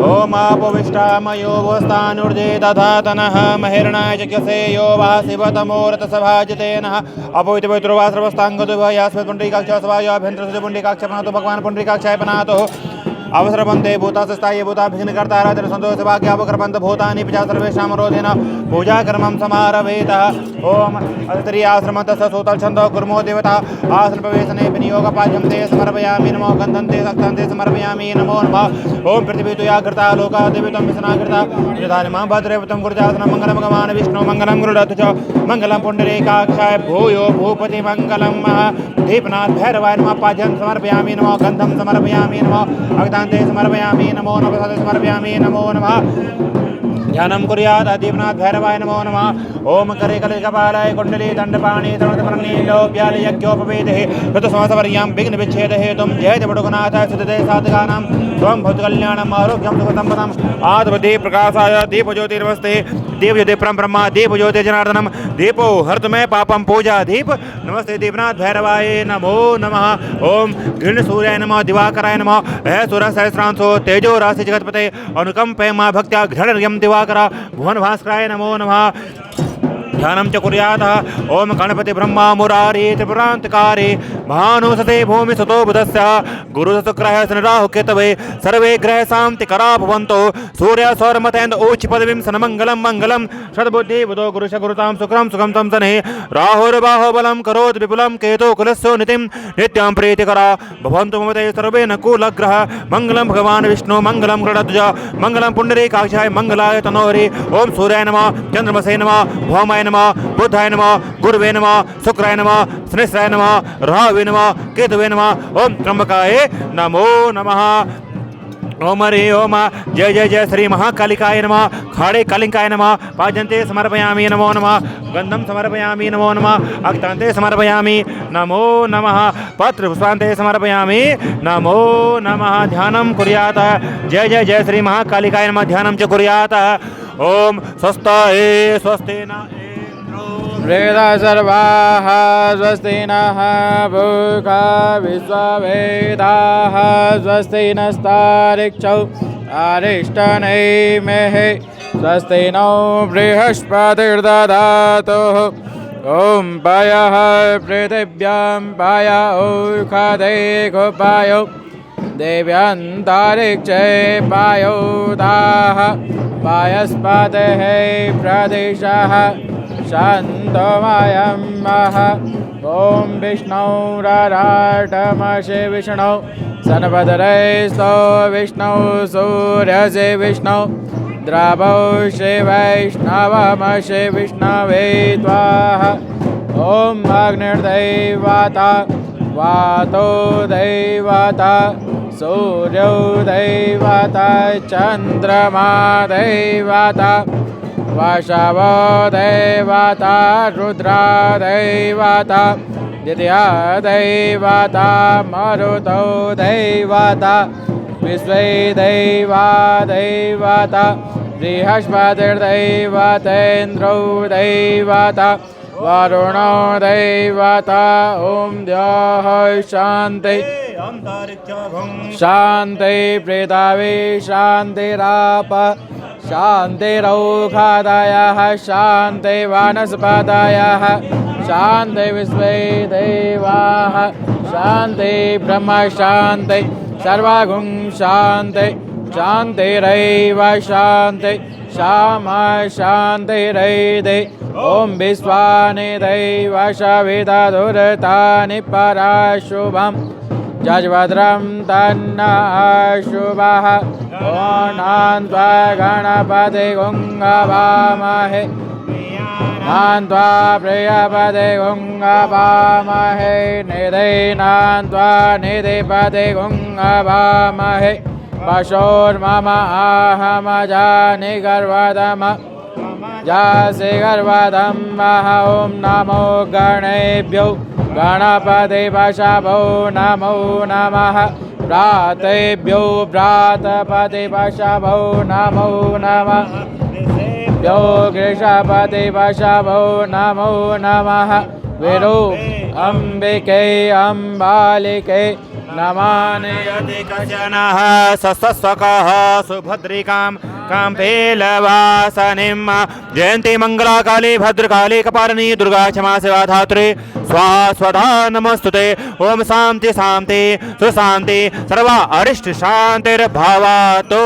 ओम आपोविष्टामयो वस्तानुर्जे दधातनः महिर्णाय चक्षसे यो वः शिवतमोरतसभाजितेनः अपोवित्रवा सर्वस्ताङ्गदुभयास्मत् पुण्डरीकाक्षसभायाभ्यन्तरसुजपुण्डरीकाक्ष पनातो भगवान् पुण्डरीकाक्षाय पनातो अवसरपन्ते भूतास्थायी भूताभिघ्नकर्ता राजन संतोष भाग्यापकर्पन्त भूतानि पिता सर्वेषां रोधेन पूजा कर्मं समारभेतः ओम अतिरि आश्रमतः सूतल छन्दो कुर्मो देवता आसन प्रवेशने विनियोगपाद्यं ते समर्पयामि नमो गन्धन्ते सक्तान्ते समर्पयामि नमो नमः ओम पृथिवी तुया कृता लोका देवितं विष्णुकृता निधानि मां भद्रेवतं गुरुजासनं मङ्गलं भगवान् विष्णु मङ्गलं गुरुदत्त च मङ्गलं पुण्डरीकाक्षाय भूयो भूपति मङ्गलं दीपनाथ भैरवाय नमः पाद्यं समर्पयामि नमो गन्धं समर्पयामि नमो अग्तान्ते समर्पयामि नमो नमः समर्पयामि नमो नमः ध्यानं कुर्यात् दीपनाथ भैरवाय नमो नमः ओम करे कले कपालाय कुंडली दंडपाणि तरुणपर्णी लोप्याल यज्ञोपवेदे ऋतुसमसवर्यां विघ्न विच्छेद हेतुं जय जपडुगुनाथ सिद्धते साधकानां त्वं भूतकल्याणम् आरोग्यं सुखसम्पदम् आदिवदे प्रकाशाय दीपज्योतिर्वस्ते देवज्योति परं ब्रह्मा दीपज्योति जनार्दनम दीपो हर्तमे पापं पूजा दीप नमस्ते दीपनाथ भैरवाय नमो नमः ओम घृण सूर्याय नमः दिवाकराय नमः हे सूर्य सहस्रांशो तेजो राशि जगतपते अनुकंपे मा भक्त्या घृणर्यं दिवाकरा भुवन भास्कराय नमो नमः ध्यानं च कुर्यात् ओम गणपति ब्रह्मा मुरारी त्रिपुरान्तकारी भानुसते भूमि सुतो बुधस्य गुरुशुक्रः शनिराहुः केतवे सर्वे ग्रह शान्ति करा भवन्तो सूर्य सौरमतेन्द्र ऊच पदवीं सन्मङ्गलं मङ्गलं सद्बुद्धि बुधो गुरुश गुरुतां सुक्रं सुखं तं शनिः राहुर्बाहो बलं करोति विपुलं केतु कुलस्य नितिं नित्यां प्रीतिकरा भवन्तु मम ते सर्वे न कुलग्रह मङ्गलं भगवान् विष्णु मङ्गलं गरुडध्वज मङ्गलं पुण्डरीकाक्षाय मङ्गलाय तनोहरि ओम सूर्याय नमः चन्द्रमसे नमः भौमाय नमः बुद्धाय नमः गुरुवे नमः शुक्राय नमः शनिश्चराय नमः राहवे नमः केतवे नमः ओम त्र्यंबकाय नमो नमः ओम हरि ओम जय जय जय श्री महाकालिकाय नमः खाड़े कालिकाय नमः पाद्यन्ते समर्पयामि नमो नमः गन्धं समर्पयामि नमो नमः अक्तान्ते समर्पयामि नमो नमः पत्र पुष्पान्ते समर्पयामि नमो नमः ध्यानं कुर्यात् जय जय जय श्री महाकालिकाय नमः ध्यानं च कुर्यात् ओम स्वस्ताये स्वस्तेन वेदा सर्वाः स्वस्ति नः भूखा विश्ववेदाः स्वस्ति नस्तारिक्षौ अरिष्टनेमिः स्वस्ति नो बृहस्पतिर्दधातु ॐ पयः पृथिव्यां पय औषधे गोपायो देव्यन्तरिक्षे पायोदाः पायस्पतेः प्रदिशः शान्तमयं मह ॐ विष्णुराराटमसि विष्णु सनपदरैस्तो विष्णु सूर्यसि विष्णु द्रवौ श्री वैष्णवमसि विष्णवे त्वाः ॐ अग्निर्दैवता वातो दैवता सूर्यो दैवता चन्द्रमा दैवता वशवो दैवता रुद्रा दैवता द्वितीया दैवता मरुतो दैवता विश्वे दैवा दैवता बृहस्पतिर्दैवतेन्द्रो दैवता वरुणो दैवता ॐ द्यौः शान्ति शान्ति पृथिवी शान्तिराप शान्तिरौषधयः शान्ति वनस्पतयः शान्ति विश्वे देवाः शान्ति ब्रह्म शान्ति सर्वगुं शान्ति शान्तिरैव शान्ति श्यामा शान्तिरैदे ॐ विश्वानि दैव सविदधुरतानि पराशुभम् जजभद्रं तन्न अशुभः ॐ त्वा गणपति गुङ्गवामहे त्वा प्रियपदे गुङ्गवामहे निधैनान्त्वा निधिपदे गुङ्गवामहे पशोर्मम आहमजानि गर्वदम जासि गर्वदं मह ॐ नमो गणेभ्यो गणपति वशभो नमो नमः भ्रातेभ्यो भ्रातपति वशभो नमो नमः भ्यो गृषपति वशभो नमो नमः विरो अम्बिके अम्बालिके नमानि यदि कश्चनः सस्वकः सुभद्रिकां काम्पेलवासनिं जयन्ती मङ्गलाकाली भद्रकाली कपालिनी दुर्गा क्षमा सेवा धात्री स्वाहा स्वधा नमस्तुते। ओम शांति शांति सुशांति सर्वा अरिष्ट शांतिर्भवतु।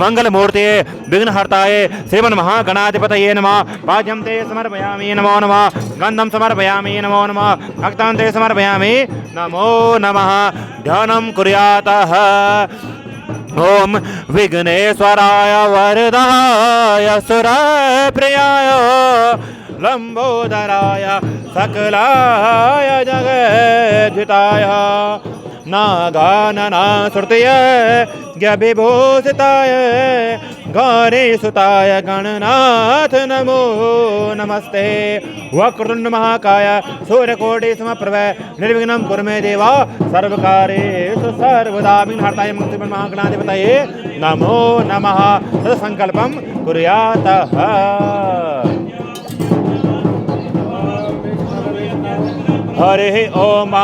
मंगल मूर्ते विघ्नहर्ताये श्रीमन् महागणाधिपतये नमः। पाद्यं ते समर्पयामि नमो नमः। गन्धं समर्पयामि नमो नमः। भक्तान् ते समर्पयामि नमो नमः। ध्यानं कुर्यातः। ओम विघ्नेश्वराय वरदाय सुरप्रियाय लंबोदराय सकलाय जगद्धिताय नागाननाश्रुतय ज्ञविभूषिताय गौरीसुताय गणनाथ नमो नमस्ते। वक्रतुंड महाकाय सूर्यकोटि समप्रभ निर्विघ्नं कुरु मे देवा सर्वकार्येषु सर्वदा विघ्नहर्ताय मुक्तिमन् महागणाधिपतये नमो नमः। सत्संकल्पं कुर्यातः। हरे ओम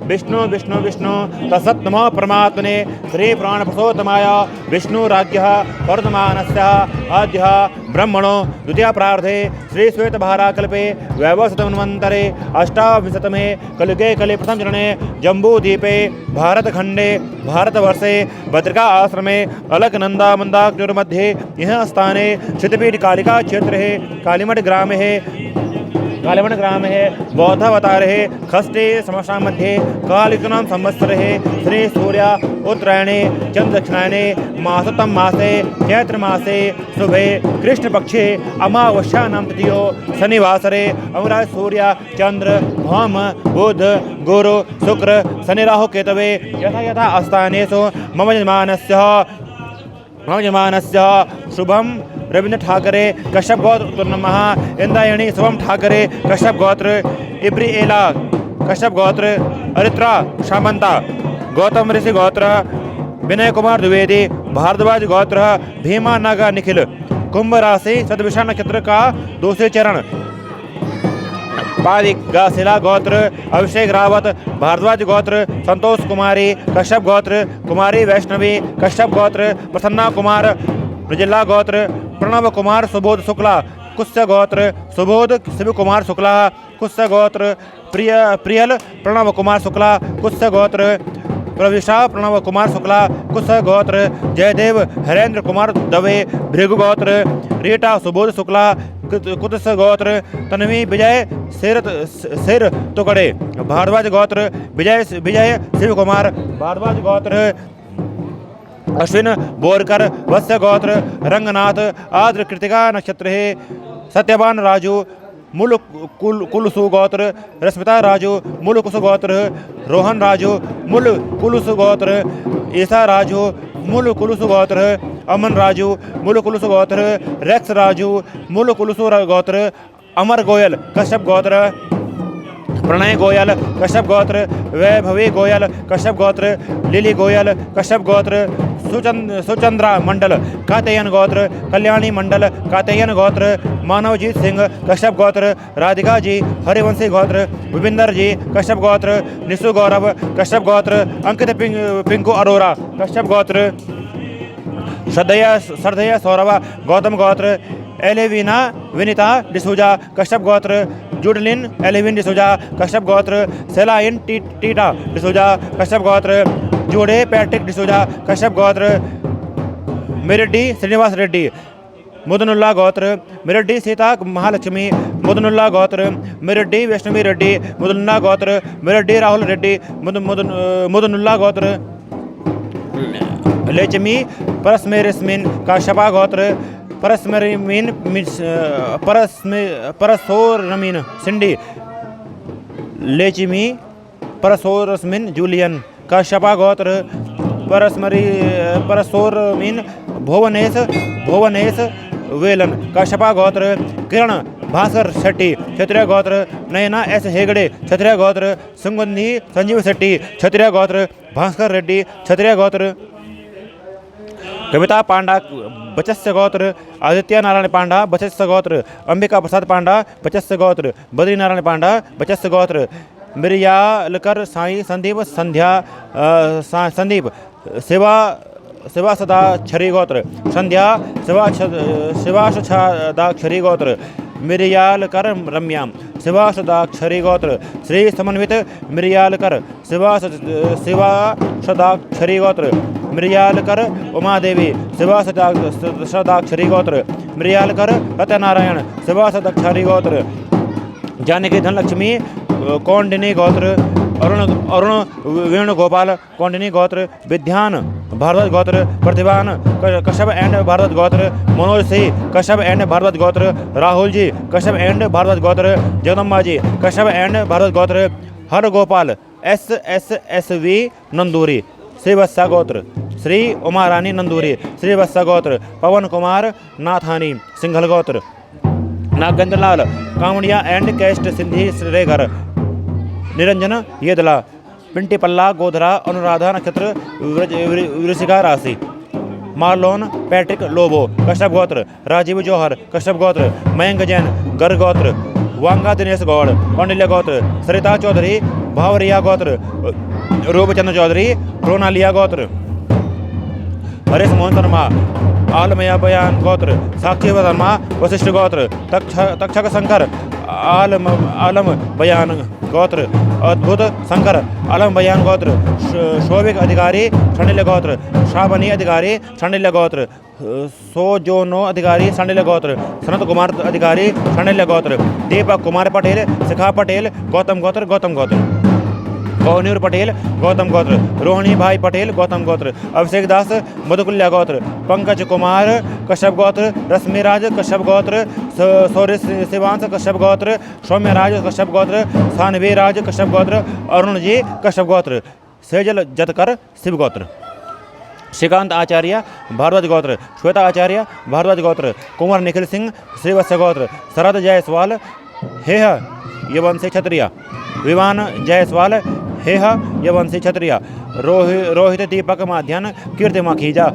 विष्णु विष्णु विष्णु तत्सत् नमः परमात्मने श्री प्राणपुरुषोत्तमाय विष्णुराज्ञः वर्धमानस्य आद्यः ब्रह्मणो द्वितीय प्रार्थे श्री श्वेतभाराकल्पे वैवस्वतमन्वन्तरे अष्टाविंशतमे कलियुगे कले प्रथम चरणे जम्बूद्वीपे भारतखंडे भारतवर्षे बद्रिका आश्रमे अलकनंदा मंदाक्योर्मध्ये यह स्थाने सिद्धपीठ कालिका क्षेत्रे कालीमठ ग्राम है बौद्धावतार है खष्टे समस्या मध्ये कालिकनाम संवत्सर है श्री सूर्य उत्तरायणे चंद्र दक्षिणायने मासोत्तम मासे चैत्र मासे शुभे कृष्ण पक्षे अमावस्या नाम तृतीयो शनिवासरे अमराज सूर्य चंद्र भौम बुध गुरु शुक्र शनि राहु केतवे यथा यथा स्थानेषु मम यजमानस्य शुभम रवींद्र ठाकरे कश्यप गोत्र नमः। इंद्रायणी शुभम ठाकरे कश्यप गोत्र इब्रिएला कश्यप गोत्र अरित्रा शामंता गौतम ऋषि गोत्र विनय कुमार द्विवेदी भारद्वाज गोत्र भीमा नागा निखिल कुंभ राशि सदविषा नक्षत्र का दूसरे चरण पादिगाशिला गोत्र अभिषेक रावत भारद्वाज गोत्र संतोष कुमारी कश्यप गोत्र कुमारी वैष्णवी कश्यप गोत्र प्रसन्ना कुमार ब्रजिल्ला गोत्र प्रणव कुमार सुबोध शुक्ला कुस्य गोत्र सुबोध शिव कुमार शुक्ला कुस्य गोत्र प्रियल प्रणव कुमार शुक्ला कुस्य गोत्र प्रविशा प्रणव कुमार शुक्ला कुस्य गोत्र जयदेव हरेंद्र कुमार दवे भृगु गोत्र रीटा सुबोध शुक्ला कुत्स गोत्र तन्वी विजय सिर तुकड़े भारद्वाज गोत्र विजय शिव कुमार भारद्वाज गोत्र अश्विन बोरकर वत्स्य गोत्र रंगनाथ आद्र कृतिका नक्षत्र है सत्यवान राजू मूल कुलसु गोत्र रश्मिता राजू मूल कुसु गोत्र रोहन राजू मूल कुलसु गोत्र ईसा राजू मूल कुलसु गोत्र अमन राजू मूल कुलसु गोत्र रेक्स राजू मूल कुलसु गोत्र अमर गोयल कश्यप गोत्र प्रणय गोयल कश्यप गोत्र वैभवी गोयल कश्यप गोत्र लिली गोयल कश्यप गोत्र सुचंद्रा मंडल कातेयन गोत्र कल्याणी मंडल कातेयन गोत्र मानवजीत सिंह कश्यप गोत्र राधिका जी हरिवंशी गोत्र विपिंदर जी कश्यप गोत्र निशु गौरव कश्यप गोत्र अंकित पिंकू अरोरा कश्यप गोत्र श्रद्धेय सौरभ गौतम गोत्र एलेविना विनीता डिसूजा कश्यप गोत्र जुडलिन एलेविन डिसूजा कश्यप गोत्र सेलाइन टीटा डिसूजा कश्यप गोत्र जोड़े पैट्रिक डिसूजा कश्यप गोत्र मिरेड्डी श्रीनिवास रेड्डी मुदनुल्ला गोत्र मिरेड्डी सीता महालक्ष्मी मुदनुल्ला गोत्र मिरेड्डी वैष्णवी रेड्डी मुदनुल्ला गोत्र मिरेड्डी राहुल रेड्डी मुदनुल्ला गोत्र लेचमी परस्मेरस्मिन काश्यपा गोत्र परसोरमीन सिंडी लेचिमी परसोरस्मिन जूलियन काश्यपा गोत्र परसोरमीन भुवनेश वेलन काश्यपा गोत्र किरण भास्कर शेट्टी क्षत्रिय गोत्र नयना एस हेगड़े क्षत्रिय गोत्र सुगंधी संजीव शेट्टी क्षत्रिय गोत्र भास्कर रेड्डी क्षत्रिय गोत्र कविता पांडा बचस्य गोत्र आदित्य नारायण पांडा बचस्य गोत्र अंबिका प्रसाद पांडा बचस्य गोत्र बद्री नारायण पांडा बचस्य गोत्र मिरियालकर साई संदीप संध्या संदीप शिवा शिवा सदाक्षरी गोत्र संध्या शिवा सदाक्षरी गोत्र मिरियालकर रम्या शिवा सदाक्षरी गोत्र श्री समन्वित मिरियालकर शिवा सदाक्षरी गोत्र मिरियालकर उमादेवी शिवा सदाक्षरी गोत्र मिरियालकर सत्यनारायण शिवा सदाक्षरी गोत्र जानकी धनलक्ष्मी कौंडिनी गोत्र अरुण वेणुगोपाल कौंडिनी गोत्र विद्यान भारद्वाज गोत्र प्रतिभान कश्यप एंड भारद्वाज गोत्र मनोज सिंह कश्यप एंड भारद्वाज गोत्र राहुल जी कश्यप एंड भारद्वाज गोत्र जगदम्बा जी कश्यप एंड भारद्वाज गोत्र हर गोपाल SSSV नंदूरी श्रीवत्सा गोत्र श्री उमा रानी नंदूरी श्रीवत्सा गोत्र पवन कुमार नाथानी सिंघल गोत्र नागेंद्र लाल कामड़िया एंड कैस्ट सिंधी श्रेगर निरंजन येदला पिंटी पल्ला गोधरा अनुराधा नक्षत्र वृश्चिका राशि मार्लोन पैट्रिक लोबो कश्यप गोत्र राजीव जौहर कश्यप गोत्र मयंक जैन गर गोत्र वांगा दिनेश गौड़ कौंडिल्य गोत्र सरिता चौधरी भावरिया गोत्र रूपचंद्र चौधरी रोनालिया गोत्र हरेश मोहन शर्मा आलमया बयान गोत्र साक्षी शर्मा वशिष्ठ गोत्र तक्षक शंकर आलम बयान गोत्र अद्भुत शंकर आलम बयान गोत्र शोभिक अधिकारी शांडिल्य गोत्र श्रावणी अधिकारी शांडिल्य गोत्र सोजोनो अधिकारी शांडिल्य गोत्र सनत कुमार अधिकारी शांडिल्य गोत्र दीपक कुमार पटेल शिखा पटेल गौतम गोत्र कौनूर पटेल गौतम गोत्र रोहिणी भाई पटेल गौतम गोत्र अभिषेक दास मधुकुल्या गोत्र पंकज कुमार कश्यप गोत्र रश्मिराज कश्यप गोत्र सौर्य शिवांश कश्यप गोत्र सौम्यराज कश्यप गोत्र सानवी राज कश्यप गोत्र अरुण जी कश्यप गोत्र सेजल जतकर शिव गोत्र श्रीकांत आचार्य भारद्वाज गोत्र श्वेता आचार्य भारद्वाज गोत्र कुंवर निखिल सिंह श्रीवत्स गोत्र शरद जायसवाल हेह यवंशी क्षत्रिय विमान जायसवाल हेह यवंशी क्षत्रिय रोहित दीपक माध्यान कीर्ति मखीजा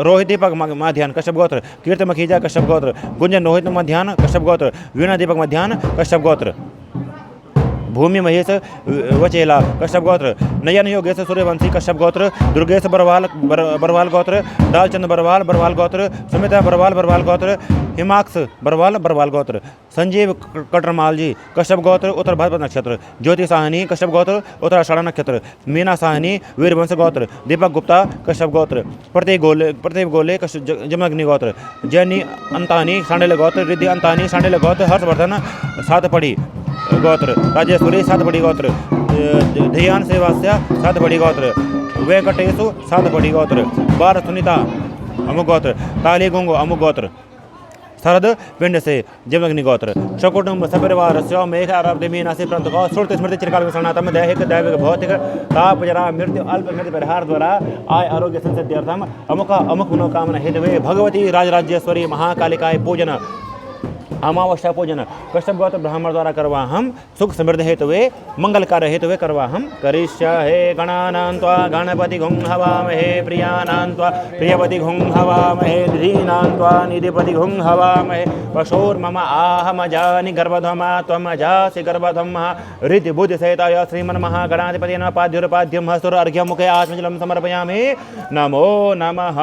रोहित दीपक माध्यान कश्यप गोत्र कीर्ति मखीजा कश्यप गोत्र गुंजन रोहित मध्यान कश्यप गोत्र वीणा दीपक मध्यान कश्यप गोत्र भूमि महेश वचेला कश्यप गोत्र नयन योगेश सूर्यवंशी कश्यप गोत्र दुर्गेश बरवाल गोत्र दालचंद बरवाल गोत्र सुमिता बरवाल गोत्र हिमाक्ष बरवाल गोत्र संजीव कटरमाल जी कश्यप गोत्र उत्तर भाद्रपद नक्षत्र ज्योति साहनी कश्यप गोत्र उत्तर आषाढ़ नक्षत्र मीना साहनी वीरवंश गोत्र दीपक गुप्ता कश्यप गोत्र प्रतीक गोले जमग्नि गोत्र जैनी अंतानी सांडिल्य गोत्र रिद्धि अंतानी सांडिल्य गोत्र हर्षवर्धन सातपड़ी गोत्र राजेश्वरी सातपड़ी गोत्र ध्यान सेवास्या सातपड़ी गोत्र वेंकटेशु सातपड़ी गोत्र बार सुनीता अमुक गोत्र काली गुंगो अमुक गोत्र शरद पिंड से जमग्नि गोत्र सकुटुंब सपरिवार मेघ आरब्ध मीनासी प्रंत श्रुति स्मृति चिरकाल सनातम दैहिक दैविक भौतिक ताप जरा मृत्यु अल्प मृत्यु परिहार द्वारा आय आरोग्य संसिद्ध्यर्थम अमुक मनोकामना हेतवे भगवती राजराजेश्वरी महाकालिकाय पूजन अमावस्या पूजन कश्यप गोत्र ब्राह्मण द्वारा करवा हम सुख समृद्धि हेतुवे मंगल कार्य हेतुवे करवा हम करिष्याहे गणानान्त्वा गणपति घुं हवामहे प्रियानान्त्वा प्रियपति घुं हवामहे निधीनान्त्वा निधिपति घुं हवामहे पशोर्मम आहमजानि गर्भध्वमा त्वमजासि गर्भध्वमः ऋद्धि बुद्धि सहिताय श्रीमन्महागणाधिपति नमः पाद्युर्पाद्यं हस्तुर अर्घ्यं मुखे आत्मजलं समर्पयामि नमो नमः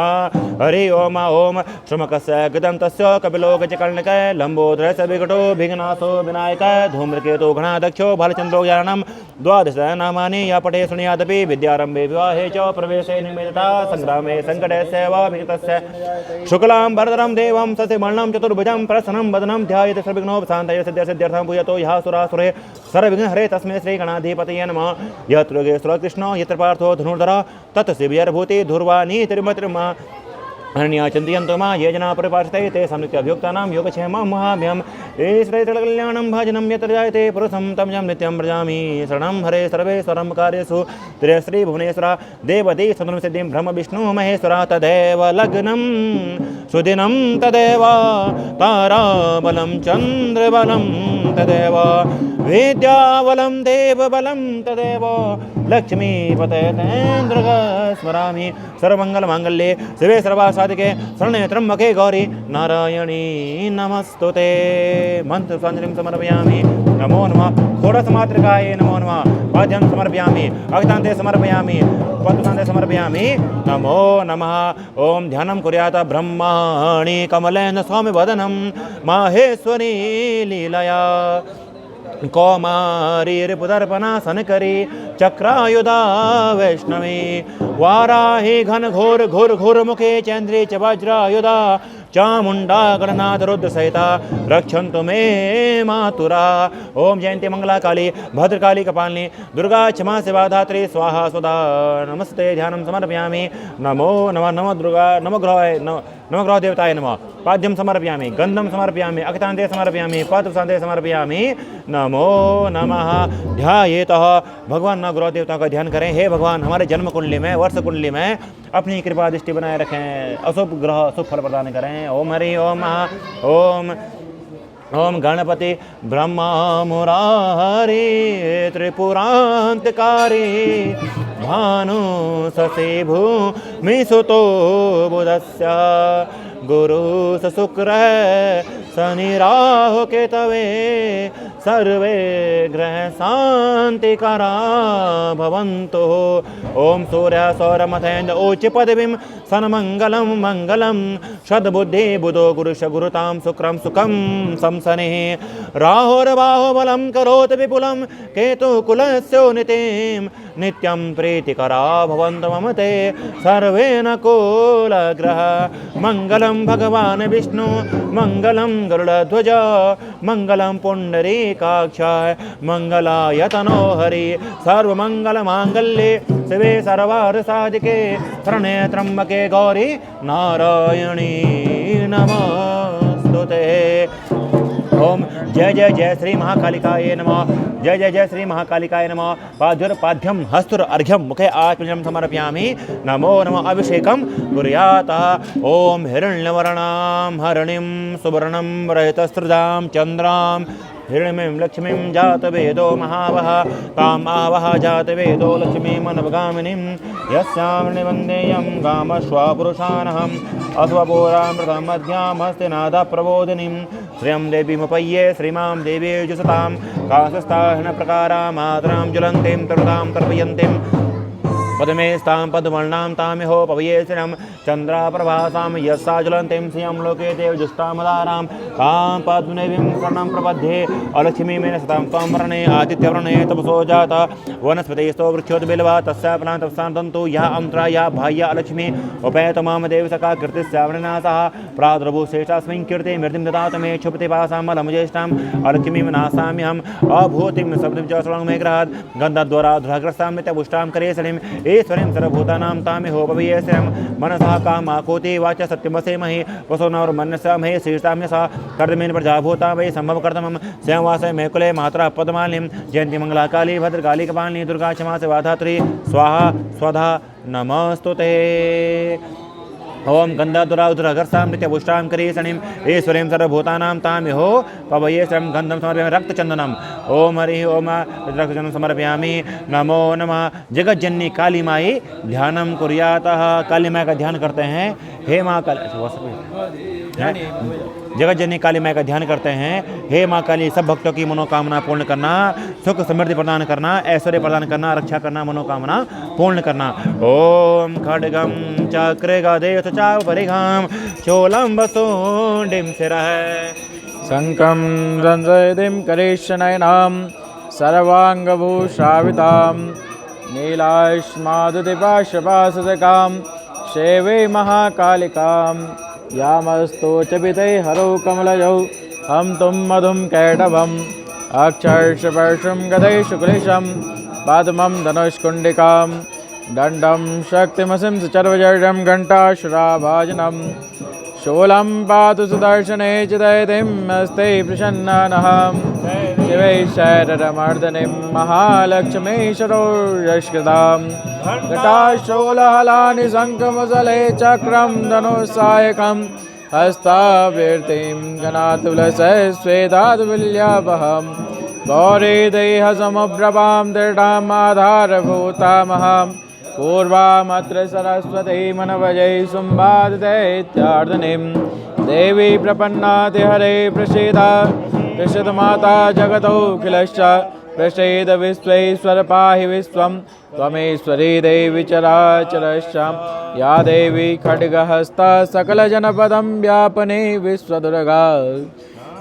हरि ओम ओम श्रमकस्य गदं तस्य कपिलो गजकर्णकः लंबोदर विकटो भिघ्नासो विनायक धूम्रकेतु गणाध्यक्षो भालचंद्रो ज्ञानम द्वादश नामानि या पठे शृणुयादपि विद्यारंभे विवाहे च प्रवेशे निमित्तता संग्रामे संकटे सेवाभिगतस्य शुक्लां भरधरं देवं सस्यवर्णं चतुर्भुजं प्रसन्नं वदनं ध्यायेत् सर्वविघ्नोपशान्तये सिद्ध्यर्थं भूयतो यः सुरासुरे सर्वविघ्नहरे तस्मै श्रीगणाधिपतये नमः यत्र योगेश्वर कृष्णो यत्र पार्थो धनुर्धर तत् शिवयर्भूति धुर्वाणी तिरुमतिर्मा हरण्या चिंतयन्तु मां ये जना परिपाठते ते संनित्याभियुक्तानां योगक्षेमं महाभ्यं ईश्वरकल्याणं भाजनं यत्र जायते पुरुषं तं जं नित्यं व्रजामि शरणं हरे सर्वेश्वरं कार्येषु त्रिश्री भुवनेश्वरा देवदी सदनं सिद्धिं ब्रह्म विष्णु महेश्वरा तदेव लग्नं सुदिनं तदेव ताराबलं चन्द्रबलं तदेव विद्याबलं देवबलं तदेव लक्ष्मीपतेन्द्रग स्मरामि मंत्रपुष्पांजलिं समर्पयामि। नमो नमः षोडशमातृकायै नमो नमः। पाद्यं समर्पयामि, अक्षतान्ते समर्पयामि, पद्मतान्ते समर्पयामि। नमो नमः। ओम ध्यानं कुर्यात् ब्रह्माणि कमलेन सौम्यवदनं माहेश्वरी लीलया कौमारी रिपुदर्पणासनकरी चक्रायुधा वैष्णवी वाराही घन घोर घोर घोर मुखे चंद्री च वज्रायुधा चामुंडा गणनाथ रुद्र सहिता रक्षन्तु मे मातुरा। ओम जयंती मंगला काली भद्रकाली कपालिनी दुर्गा क्षमा सेवा धात्री स्वाहा स्वदा नमस्ते। ध्यानं समर्पयामि। नमो नमः नमो दुर्गा नमो ग्रह देवताय नमः। पाद्यं समर्पयामि, गंधम समर्पयामि, अक्षतान्ते समर्पयामि, पद्मतान्ते समर्पयामि। नमो नमः। ध्यायेतः भगवान नवग्रह देवताओं का ध्यान करें। हे भगवान हमारे जन्म कुंडली में वर्ष कुंडली में अपनी कृपा दृष्टि बनाए रखें, अशुभ ग्रह शुभ फल प्रदान करें। ओम हरि ओम ओम ओम गणपति ब्रह्मा मुरारी त्रिपुरांतकारी भानु ससे भूमि सुतो बुधस्य गुरु शुक्र शनि राहु केतवे सर्वे ग्रह शांतिकरा भवन्तु। ओम सूर्य सौरमथेन्द्र ओच पदवीं सन्मंगलं मंगलं सद्बुद्धि बुधो गुरुश गुरुतां शुक्रं सुखं संसने राहुर्बाहुबलं करोति विपुलं केतु कुलस्योन्नतिं नित्यं प्रीतिकरा भवन्तु मम ते सर्वेन कुलग्रह। मंगलं भगवान् विष्णु मंगलं गरुडध्वज मंगलं पुण्डरीकाक्षाय मंगलाय तनो हरि सर्वमंगलमांगल्ये शिवे सर्वार्थसाधिके शरण्ये त्र्यंबके गौरी नारायणी नमोस्तुते। ओम जय जय जय श्री महाकालिकाय नमः। जय जय जय श्री महाकालिकाय नमः। पाद्युर्पाद्यं हस्तुर अर्घ्यं मुखे आचमनं समर्पयामि। नमो नमः अभिषेकं कुर्यात्। ओम हिरण्यवर्णां हरिणीं सुवर्णं रहितस्त्रजां चन्द्रां हिरण्यं लक्ष्मीं जातवेदो महावः ताम् आवह जातवेदो लक्ष्मीं अनवगामिनीं यस्यां निवन्देयं गामश्वापुरुषानहम् अश्वपोरामृतं मध्यां हस्तिनाद प्रबोधिनीं श्रियं देवीमुपय्ये श्रीमां देवी जुसतां काशस्ताहन प्रकारा मातरां ज्वलन्तीं तरुतां तर्पयन्तीं पद्मे स्तां पद्मवर्णां तामिहो पवये श्रियं चन्द्राप्रभासां यस्सा ज्वलन्तीं श्रियं लोके देवजुष्टामदारां तां पद्मनेवीं शरणं प्रपद्ये अलक्ष्मीमेन सतां त्वां वर्णे आदित्यवर्णे तपसो जाता वनस्पतिस्थो वृक्षोद्बिल्वा तस्या फलां तपसां तन्तु यः अन्तरा यः बाह्य अलक्ष्मी उपैत मां देवसखा कीर्तिस्यावरणा सह प्रादुर्भूषेष्टास्मिन् कीर्ति मृतिं ददातु मे क्षुपति पासामलं ज्येष्ठाम् अलक्ष्मीं नासाम्यहम् अभूतिं सप्तमीं च स्वं मे गृहात् गन्धद्वारा धुराग्रस्तां नित्यपुष्टां करेशनीम् ईश्वरीं सर्वभूतानां तामिहो पवये श्रियं मनसः कामाकोति वाच सत्यमसेमहि वसुनौर्मन्यसमहे शीर्षाम्यसा कर्दमेन प्रजाभूता वै सम्भव कर्तमं श्यामवासय मे कुले मातरा पद्मालिं जयन्ती मंगला काली भद्रकाली कपालिनी दुर्गा क्षमा सेवा धात्री स्वाहा स्वधा नमस्तुते। ओम गन्धद्वाराधुरागर्सां नित्यपुष्टां करीषणीं ईश्वरीं सर्वभूतानां तामिहो पवये श्रियं गन्धं समर्पयामि रक्तचन्दनम्। ओम हरि ओम रक्तचन्दनं समर्पयामि। नमो नमः। जगज्जननी काली माई ध्यानं कुर्यात्। काली माई का ध्यान करते हैं। हे माँ काली जगज्जननी काली माई का ध्यान करते हैं। हे माँ काली सब भक्तों की मनोकामना पूर्ण करना, सुख समृद्धि प्रदान करना, ऐश्वर्य प्रदान करना, रक्षा करना, मनोकामना पूर्ण करना। ओम खड्गम चक्र गदेश चापरिघाम चोलं वसुंडीं शिरः शङ्खं संजयदिं करेशनयनां सर्वाङ्गभूषावितां नीलाश्मादुदिपाशपासकां सेवे महाकालिकां यामस्तोचपिते हरौ कमलयौ हम तुम मधुं कैटभम् अक्षर्षपर्शुं गदै शुक्लेशं पद्मं धनुष्कुण्डिकां दण्डं शक्तिमसिं चर्वजर्जं घण्टाशुराभाजनं शूलं पातु सुदर्शने चिदयतिं हस्ते प्रसन्ननः शिवैश्चरमर्दनीं महालक्ष्मीश्वरोर्यष्कृतां घटाशूलहलानि शङ्खमुसले चक्रं धनुस्सायकं हस्ताभिर्तिं घनातुलसस्वेदाद्विल्यापहं गौरी देहसमुप्रभां दृढाम् आधारभूतामहं पूर्वामत्र सरस्वती मनवजै संवादिते इत्यार्धनीं देवी प्रपन्नाति हरे प्रसीद प्रसीद माता जगतोऽखिलश्च प्रसीद विश्वेश्वर पाहि विश्वं त्वमेश्वरी देवी चराचरश्च या देवी खड्गहस्ता सकलजनपदं व्यापने विश्वदुर्गा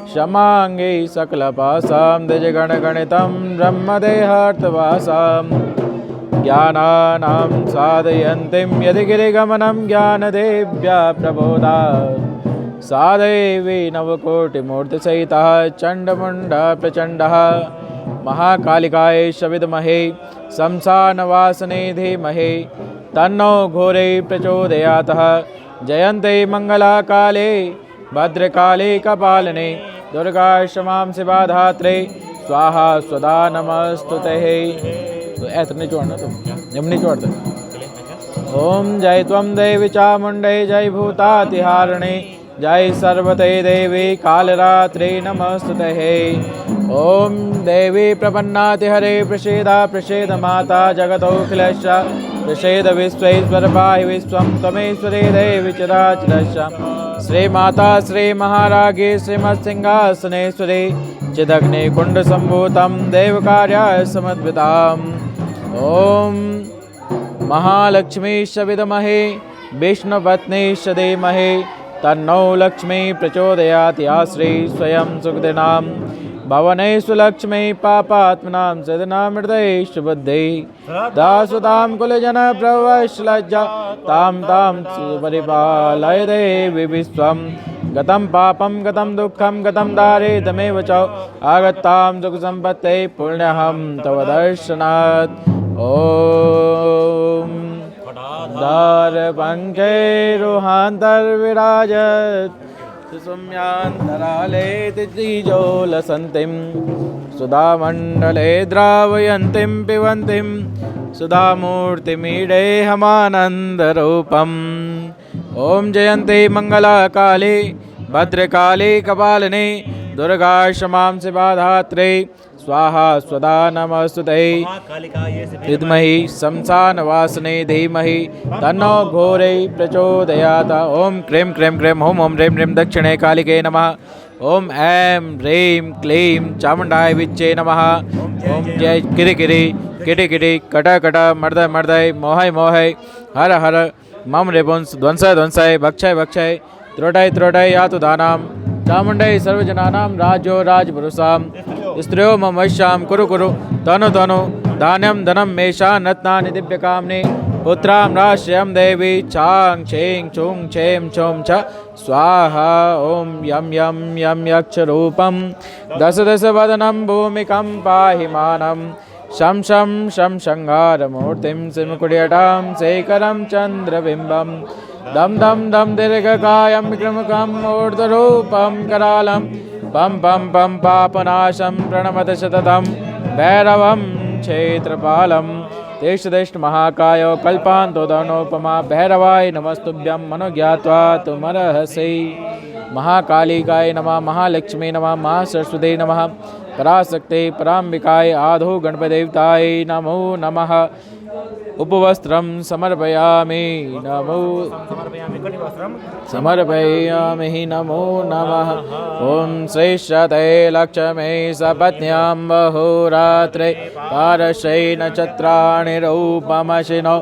क्षमाङ्गे सकलपासां द्विजगणगणितं ब्रह्मदेहार्थवासां ज्ञानानां साधयन्तीं यदि गिरिगमनं ज्ञानदेव्या प्रबोधा सा देवी नवकोटिमूर्तिसहितः चण्डमुण्डः प्रचण्डः महाकालिकायै विद्महे शंसानवासने धीमहि तन्नो घोरे प्रचोदयात् जयन्ते मङ्गलाकाले भद्रकाले कपालने दुर्गा क्षमां शिवा धात्रे स्वाहा स्वदा नमस्तुते। तो ऐसा नहीं छोड़ना तुम, जब नहीं छोड़ते। ओम जय त्वं देवी चामुण्डे जय भूतातिहारिणे जय सर्वते देवी कालरात्रि नमस्तुते। ओम देवी प्रपन्नाति हरे प्रसीदा प्रसीद माता जगतोऽखिलश्च प्रसीद विश्वेश्वर पाहि विश्वं त्वमेश्वरी देवी चराचरश्च श्रीमाता श्रीमहारागे श्रीमत्सिंहासनेश्वरी चिदग्निकुण्डसम्भूतं देवकार्याय समद्विताम् ओम महालक्ष्मीश्च विद्महे विष्णुपत्नीश्च धीमहि तन्नो लक्ष्मी प्रचोदयात् या श्री स्वयं सुखदिनां भवनेषु लक्ष्मी पापात्मनां सदनां हृदयेषु बुद्धि दासुतां कुलजन प्रवश्लज्जा तां तां सुपरिपालय देवी विश्वं गतं पापं गतं दुःखं गतं दारिद्र्यमेव च आगतां सुखसम्पत्ते पुण्यहं तव दर्शनात् ॐ दारपङ्कैरुहान्तर्विराजत् सुसौम्यान्तराले तिथिजोलसन्तीं सुधामण्डले द्रावयन्तीं पिबन्तीं सुधामूर्तिमीडेहमानन्दरूपम् ॐ जयन्ती मङ्गलाकाले भद्रकाले कपालिने दुर्गा क्षमां शिवा धात्रे स्वाहा स्वदा नमस्तुते। विद्महि शंसानवासने धीमहि तन्नो घोरे प्रचोदयात् ओम क्रीं क्रीं क्रीं ओम ओम ह्रीं ह्रीं दक्षिणे कालिके नमः ओम ऐं ह्रीं क्लीं चामुण्डाय विच्चे नमः ओम जय किरि किरि किटि किटि कट कट मर्दय मर्दय मोहय मोहय हर हर मम रिपुंस ध्वंसय ध्वंसय भक्षय भक्षय त्रोटय त्रोटय यातु दानां चामुण्डै सर्वजनानां राज्यो राजपुरुषां स्त्रियो मम वश्यां कुरु कुरु तनु तनु धान्यं धनं मेषां रत्नानि दिव्यकाम्नि पुत्रां राश्यं देवी चां छें छुं छें छुं छ स्वाहा ओम यं यं यं यक्षरूपं दश दश वदनं भूमिकं पाहि मानं शं शं शं शङ्गारमूर्तिं सिंहकुड्यटां शेखरं चन्द्रबिम्बं दं दं दं दीर्घकायं विक्रमकं मूर्धरूपं करालं पं पं पं पापनाशं प्रणमत सततं भैरवं क्षेत्रपालं तेष्टिष्ट महाकायो कल्पान्तो दनोपमा भैरवाय नमस्तुभ्यं मनोज्ञात्वा तुमर्हसि महाकालिकाय नमः महालक्ष्मी नमः महासरस्वती नमः पराशक्ति पराम्बिकाय आधो गणपतिदेवताय नमो नमः उपवस्त्रं समर्पयामि नमो समर्पयामि नमो नमः ओम श्रेष्ठते लक्ष्मी सपत्न्यां बहुरात्रे पारशै नक्षत्राणि रूपमशिनो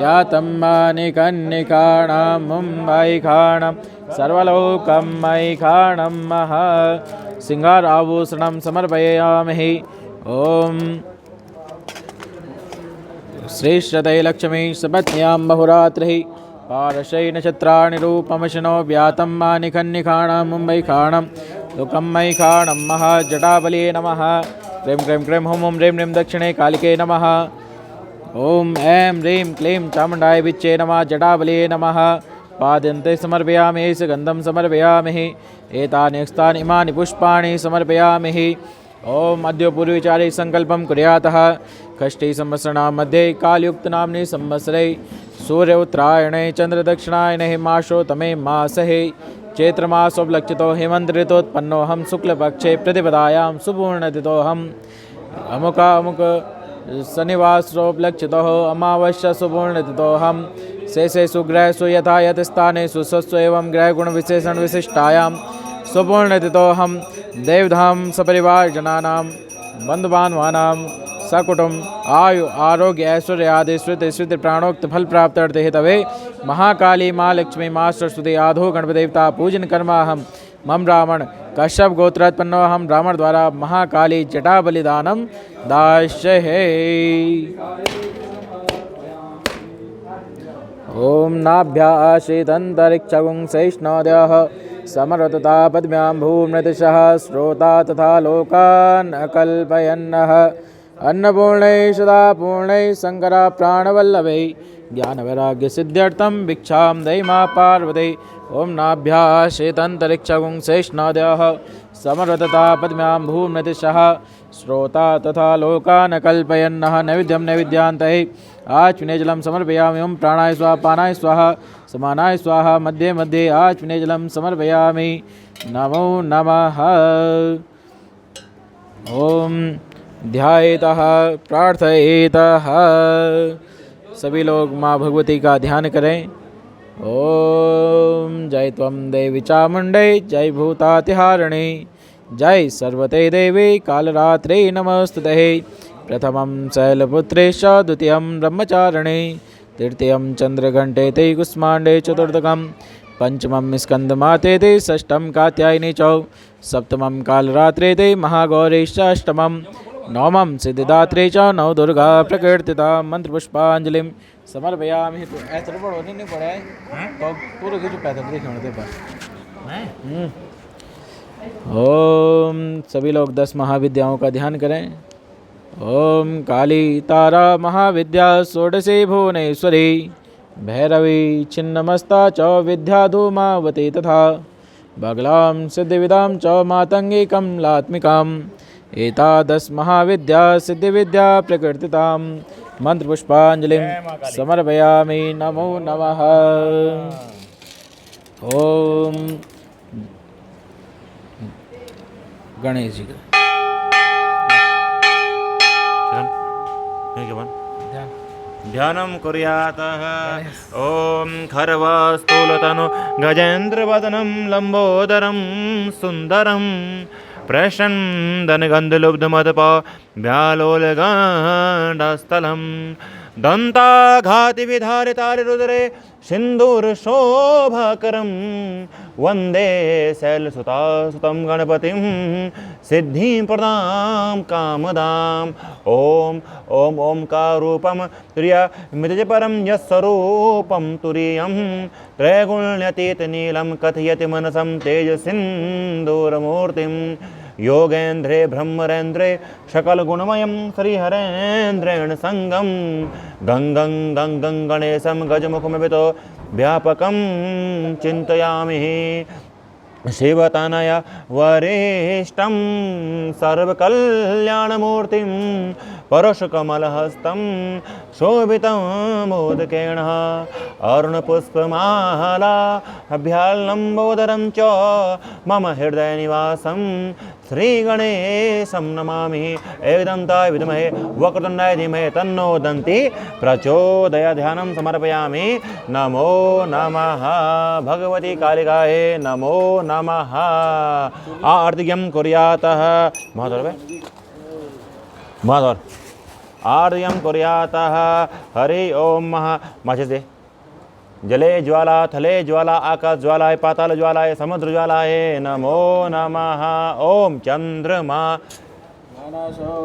यातं मानिकन्निकाणां मुम्बैखाणं सर्वलोकं मैखाणं महा सिंगार आभूषणं समर्पयामि ओम श्रेष्ठते लक्ष्मी सपत्न्यां बहुरात्रिः पारशै नक्षत्राणि रूपमशिनो व्यातं मानिकन्निखाणां मुम्बैखाणं लोकं मैखाणं महा जटाबलिये नमः क्लीं क्लीं क्लीं हुं हुं ह्रीं ह्रीं दक्षिणे कालिके नमः ओम ऐं ह्रीं क्लीं चामुण्डाय विच्चे नमः जटाबलिये नमः पाद्यन्ते समर्पयामि सुगन्धं समर्पयामि एतानि हस्तानि इमानि पुष्पाणि समर्पयामि ओम अद्य पूर्वविचारे संकल्पं कुर्यातः षष्ठी संवत्सराणां मध्ये कालयुक्तनाम्नि संवत्सरे सूर्य उत्तरायणे चंद्र दक्षिणायने मासोत्तमे मासहे चैत्रमासोपलक्षितो हेमन्त ऋतोत्पन्नोऽहं शुक्लपक्षे प्रतिपदायां सुपूर्णतिथोऽहम् अमुक शनिवासोपलक्षितो अमावस्या सुपूर्णतिथोऽहं शेषेषु ग्रहेषु यथा यथ स्थानेषु स्वस्व एवं ग्रहगुण विशेषण विशिष्टायां स्वपूर्णतिथोऽहं देवधाम सपरिवार जनानां बन्धुबान्धवानां सकुटुंब आयु आरोग्य ऐश्वर्य आदि श्रुति प्राणोक्त फल प्राप्त अर्थे हेतवे महाकाली माँ लक्ष्मी माँ सरस्वती आधो गणपति देवता पूजन कर्मा हम मम ब्राह्मण कश्यप गोत्रोत्पन्नो हम ब्राह्मण द्वारा महाकाली जटा बलिदानम दास्ये। ओम नाभ्याशीतंतरिक्षगुं सैष्णोदयः समरतता पद्म्यां भूमृतशः श्रोता तथा लोकान् अकल्पयन्नः अन्नपूर्णै सदा पूर्णै शंकरा प्राणवल्लभै ज्ञानवैराग्य सिद्ध्यर्थं भिक्षां देहि मा पार्वती। ओम नाभ्याशीतंतरिक्षगुं सैष्णोदयः समरतता पद्म्यां भूमृतशः श्रोता तथा लोकान् कल्पयन्नः नैवेद्यं नैवेद्यान्तैः आचमने जलं समर्पयामि। ओम प्राणाय स्वाहा पानाय स्वाहा समानाय स्वाहा मध्ये मध्ये आचमने जलं समर्पयामि। नमो नमः। ओम ध्यायेतः प्रार्थयेतः। सभी लोग माँ भगवती का ध्यान करें। ओम जय त्वं देवी चामुण्डै जय भूतातिहारिणी जय सर्वते देवी कालरात्रे नमस्तुते। प्रथमं शैलपुत्रेश द्वितीयं ब्रह्मचारिणे तृतीयं चन्द्रघण्टे ते कुष्माण्डे चतुर्थकं पंचमं स्कंदमाते ते षष्ठं कात्यायनी च सप्तमं कालरात्रे ते महागौरीश्च अष्टमं नवमं सिद्धिदात्रे च नव दुर्गा प्रकीर्तिता। मंत्रपुष्पांजलिं समर्पयामि। तो ऐसे पढ़ो नहीं पढ़ा है तो पूरे कुछ पैदल देखे होने पास। ओम सभी लोग 10 महाविद्याओं का ध्यान करें। ओम काली तारा महाविद्या षोडशी भुवनेश्वरी भैरवी छिन्नमस्ता च विद्या धूमावती तथा बगलां सिद्धिविदां च मातंगी कमलात्मिकाम् एतादश महाविद्या सिद्धिविद्या प्रकीर्तितां। मंत्रपुष्पांजलिं समर्पयामि। नमो नमः। ओम गणेश जी का ध्यानं कुर्यातः। ओम खर्वस्थूलतनु गजेन्द्रवदनं लंबोदरं सुंदरं प्रसन्नगन्धलुब्धमदप व्यालोलगाण्डस्थलं दन्ताघातिविधारितारिरुदरे सिन्दूरशोभाकरं वन्दे शैलसुतासुतं गणपतिं सिद्धिं प्रदां कामदाम्। ॐ ॐ ओंकारूपं तुर्यमितजपरं यस्वरूपं तुरीयं त्रैगुण्यतीतनीलं कथयति मनसं तेजसिन्दूरमूर्तिं योगेन्द्रे ब्रह्मरेन्द्रे सकलगुणमयं श्रीहरेन्द्रेण संगं गंगं गंगं गणेशं गजमुखमितो व्यापकं चिन्तयामि। शिवतनय वरिष्ठं सर्वकल्याणमूर्तिं परशुकमलहस्तं शोभितं मोदकेन अरुणपुष्पमाला अभ्यालम्बोदरं च मम हृदयनिवासं श्रीगणेशं नमामि। एकदन्ताय विद्महे वक्रतुण्डाय धीमहि तन्नो दन्ति प्रचोदयात्। ध्यानं समर्पयामि। नमो नमः भगवती कालिकायै नमो नमः। आर्तिज्ञं कुर्यातः माधव आर्यं कुर्यातः। हरि ओम महा जले ज्वाला थले ज्वाला आकाश ज्वालाय पाताल ज्वालाय समुद्र ज्वालाय नमो नमः। ओम चंद्रमा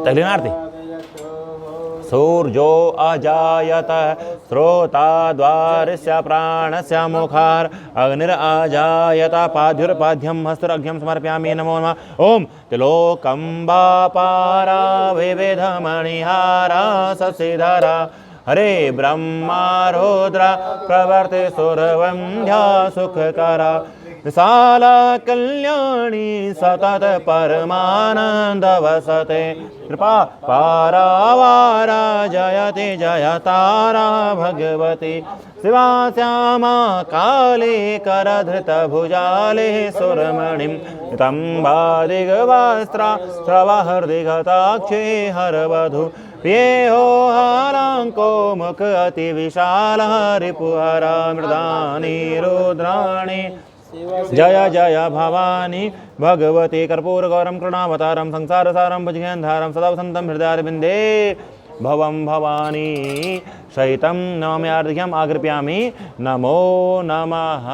तगलिनार्ति सूर्यो अजायत श्रोताद्वारस्य प्राणस्य मुखार अग्निरजायत पाद्युर्पाद्यं हस्तरघ्यं समर्पयामि। नमो नमः। ओम तिलोकम्बापारा विविधमणिहारा शशिधरा हरे ब्रह्मा रुद्रा प्रवर्ते सुरवंध्या सुखकरा विशाला कल्याणी सतत परमानंद वसते कृपा पारावारा जयति जयतारा भगवती शिवा श्यामा काली करधृत भुजाले सुरमणिं तंबादिगवस्त्रा श्रवहृदिगताक्षी हरवधु प्रियो हारांको मुख अति विशाल रिपुहरा मृदानी रुद्राणी जय जय भवानी भगवती कर्पूर गौरम करुणावतारम संसार सारम भुजगेंधारम सदा वसंतम हृदयारविंदे भवम भवानी सहितं नमाम्यार्घ्यम आकृप्यामि नमो नमः।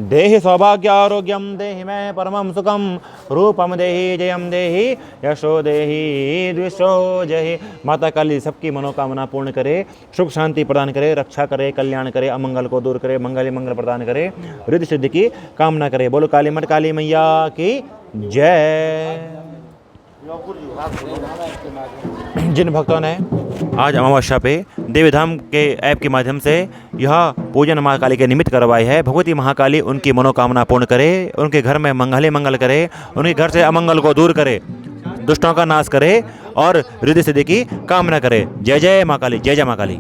देहि सौभाग्य आरोग्यम देहि मे परमं सुखम रूपम देहि जयम देहि यशो देहि द्विषो जहि। माता काली सबकी मनोकामना पूर्ण करे, सुख शांति प्रदान करे, रक्षा करे, कल्याण करे, अमंगल को दूर करे, मंगल मंगल प्रदान करे, रिद्धि सिद्धि की कामना करे। बोलो काली मठ काली मैया की जय। जिन भक्तों ने आज अमावस्या पे देवीधाम के ऐप के माध्यम से यह पूजन माँ काली के निमित्त करवाई है, भगवती महाकाली उनकी मनोकामना पूर्ण करे, उनके घर में मंगल ही मंगल करे, उनके घर से अमंगल को दूर करे, दुष्टों का नाश करे और रिद्धि सिद्धि की कामना करे। जय जय माँ काली, जय जय माँ काली।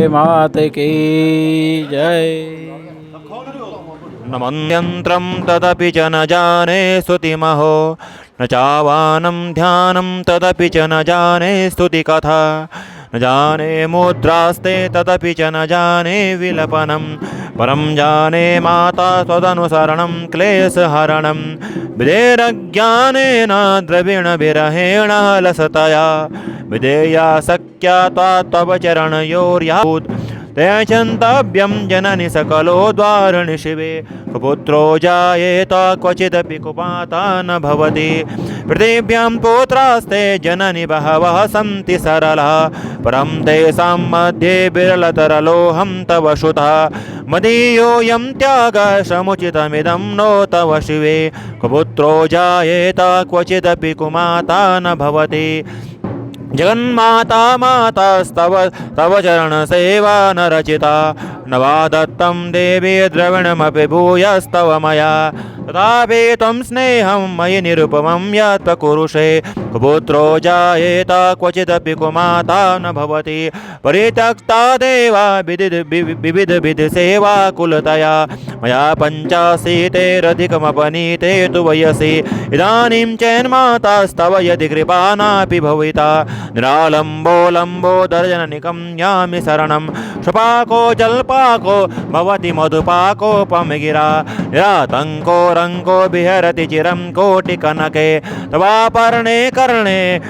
माता की जय। नमन्यन्त्रं तदपि च न जाने स्तुतिमहो, न चावानं ध्यानं तदपि च न जाने स्तुतिकथा, न जाने मुद्रास्ते तदपि च न जाने विलपनं, परं जाने माता त्वदनुसरणं क्लेशहरणं, विधेरज्ञानेन द्रविणविरहेण लसतया, विधेया सख्या त्वं चरणयोर्याहुत् त्यजन्तव्यं जननि सकलोद्वारणि शिवे। कुपुत्रो जायेत क्वचिदपि कुमाता न भवति, पृथिव्यां पुत्रास्ते जननि बहवः सन्ति सरला, परं तेषां मध्ये विरलतरलोऽहं तव सुतः, मदीयोऽयं त्यागः समुचितमिदं नो तव शिवे। कुपुत्रो जायेत क्वचिदपि कुमाता न भवति, जगन्माता मातास्तव तव चरण सेवा न रचिता, न वा दत्तं देवी द्रविणमपि भूयस्तव मया, तथापि त्वं स्नेहं मयि निरुपमं यत् प्रकुरुषे। कुपुत्रो जायेत क्वचिदपि कुमाता न भवति, परित्यक्ता देवा विविध विधि सेवा कुलतया, मया पञ्चाशीतेरधिकमपनीते तु वयसि, इदानीं चेन्मातास्तव यदि कृपा नापि भविता, निरालम्बो लम्बोदरजननिकं यामि शरणं, स्वपाको जल्पाको भवति मधुपाकोपमगिरा, निरातङ्को रङ्को विहरति चिरं कोटिकनके, तवापर्णे कर्णे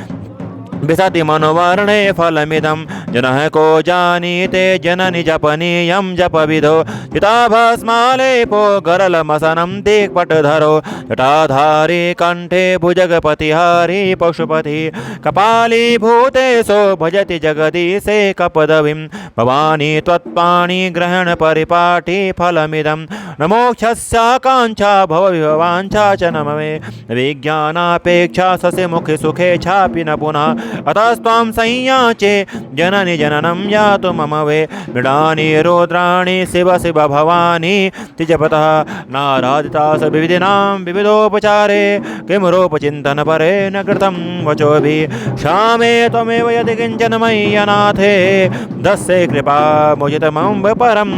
विशति मनोवर्णे फलमिदं, जनः को जानीते जननि जपनीयं जपविधो, चिताभस्मालेपो गरलमसनं दिक्पटधरो, जटाधारी कंठे भुजगपतिहारी पशुपति, कपाली भूतेशो भजति जगदीशे कपदवीं, भवानी त्वत्पाणि ग्रहण परिपाटी फलमिदं, न मोक्षस्याकाङ्क्षा भवविभवाञ्छा च न मे, विज्ञानापेक्षा सस्य मुखे सुखे छापि न पुनः, अतस्त्वां संयाचे जननि जननं यातु मम वे। मृडानि रुद्राणि शिव शिव भवानी तिजपतः, नाराधिता स विविधिनां विविधोपचारे, किं रूपचिन्तन परे न कृतं वचोभिः, श्यामे त्वमेव यदि किञ्चन मयि अनाथे, दस्ये कृपा मुचितमं परं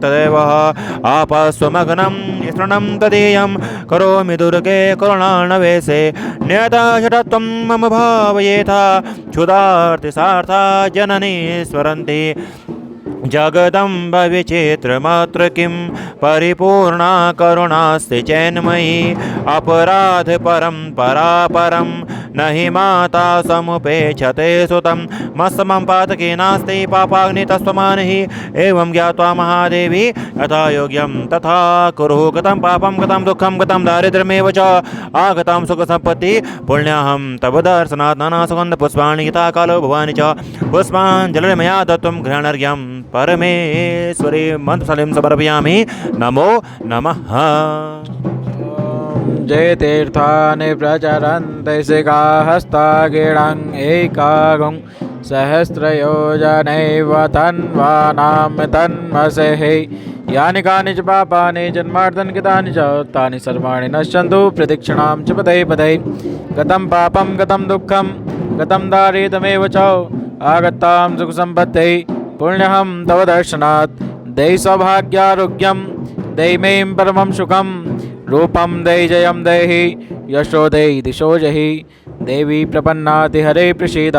तदेव, आपस्वमग्नं स्मरणं तदीयं, करोमि दुर्गे करुणार्णवेशे, नियतशतत्वं मम भावयेथा, क्षुधार्तिसार्था जननी स्मरन्ति, जगदम्ब विचित्रमात्र किं परिपूर्णा करुणास्ति चैन्मयी, अपराध परं परापरं न हि माता समुपेक्षते सुतं, मत्समं पातकी नास्ति पापाग्नि तस्त्वमानहि, एवं ज्ञात्वा महादेवी यथा योग्यं तथा कुरु, गतं पापं गतं दुःखं गतं दारिद्र्यमेव च आगतं सुखसम्पत्ति, पुण्याहं तव दर्शनात् नाना सुगन्धपुष्पाणि यथा कालो भवानि च, पुष्पाञ्जलिर्मया मया दत्तं ग्रहणार्घ्यं परमेश्वरी मंत्रशालिं समर्पयामि। नमो नमः। जय तीर्थानि प्रचरन्ति शिखाहस्तागिणं एकागुं, सहस्रयोजनैव तन्वानां तन्मसेः, यानि कानि च पापानि जन्मार्दन कृतानि च तानि सर्वाणि नश्यन्तु प्रदक्षिणां च पदै पदै, गतं पापं गतं दुःखं गतं दारिद्र्यमेव च आगतां सुखसम्पत्तिः, पुण्यहं तव दर्शनात्, देहि सौभाग्यारोग्यं देहि मे परमं सुखं, रूपं देहि जयं देहि यशो देहि दिशो जहि, देवी प्रपन्नाति हरे प्रसीद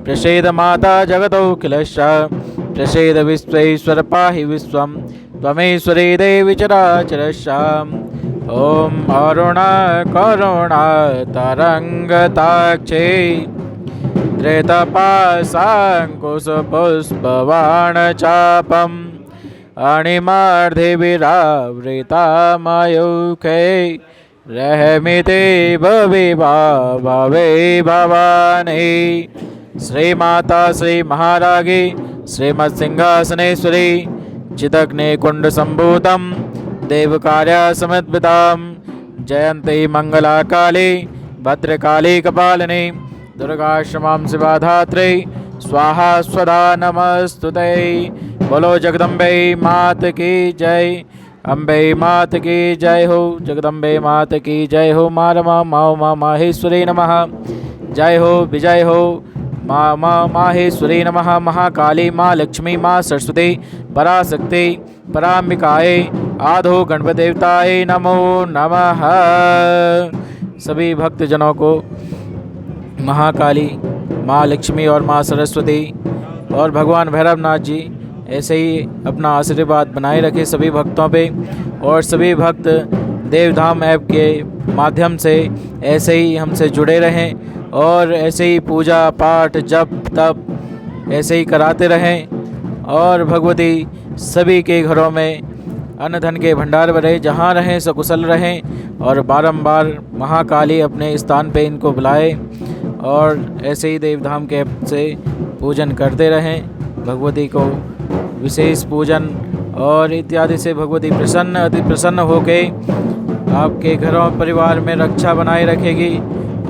प्रसीद माता जगतो किलश्च प्रसीद विश्वेश्वर पाहि विश्वं त्वमेश्वरी देवी चराचरश्च ॐ अरुणा करुणा तरङ्गताक्षे धृतपाशाङ्कुशपुष्पबाणचापम् अणिमार्धे विरावृता मयूखे रहमिते भविभा भवे भवानी श्रीमाता श्री महारागी श्रीमत्सिंहासनेश्वरी चिदग्निकुण्डसम्भूतं देवकार्यसमद्भितां जयन्ती मंगला काली भद्रकाली कपालिनी दुर्गा क्षमां शिवा धात्री स्वाहा स्वधा नमस्तुते। बोलो जगदम्बे मात की जय। अम्बे मात की जय हो। जगदम्बे मात की जय हो। मारमा माओ माँ माहेश्वरी नमः। जय हो विजय हो। माँ माहेश्वरी नमः। महाकाली माँ लक्ष्मी माँ सरस्वती पराशक्ति पराम्बिकाए आधो गणपति देवताए नमो नमः। सभी भक्तजनों को महाकाली माँ लक्ष्मी और माँ सरस्वती और भगवान भैरवनाथ जी ऐसे ही अपना आशीर्वाद बनाए रखे सभी भक्तों पे, और सभी भक्त देवधाम ऐप के माध्यम से ऐसे ही हमसे जुड़े रहें और ऐसे ही पूजा पाठ जप तप ऐसे ही कराते रहें, और भगवती सभी के घरों में अन्न धन के भंडार भरे, जहाँ रहें सकुशल रहें, और बारंबार महाकाली अपने स्थान पे इनको बुलाए और ऐसे ही देवधाम के ऐप से पूजन करते रहें। भगवती को विशेष पूजन और इत्यादि से भगवती प्रसन्न अति प्रसन्न होके आपके घरों परिवार में रक्षा बनाए रखेगी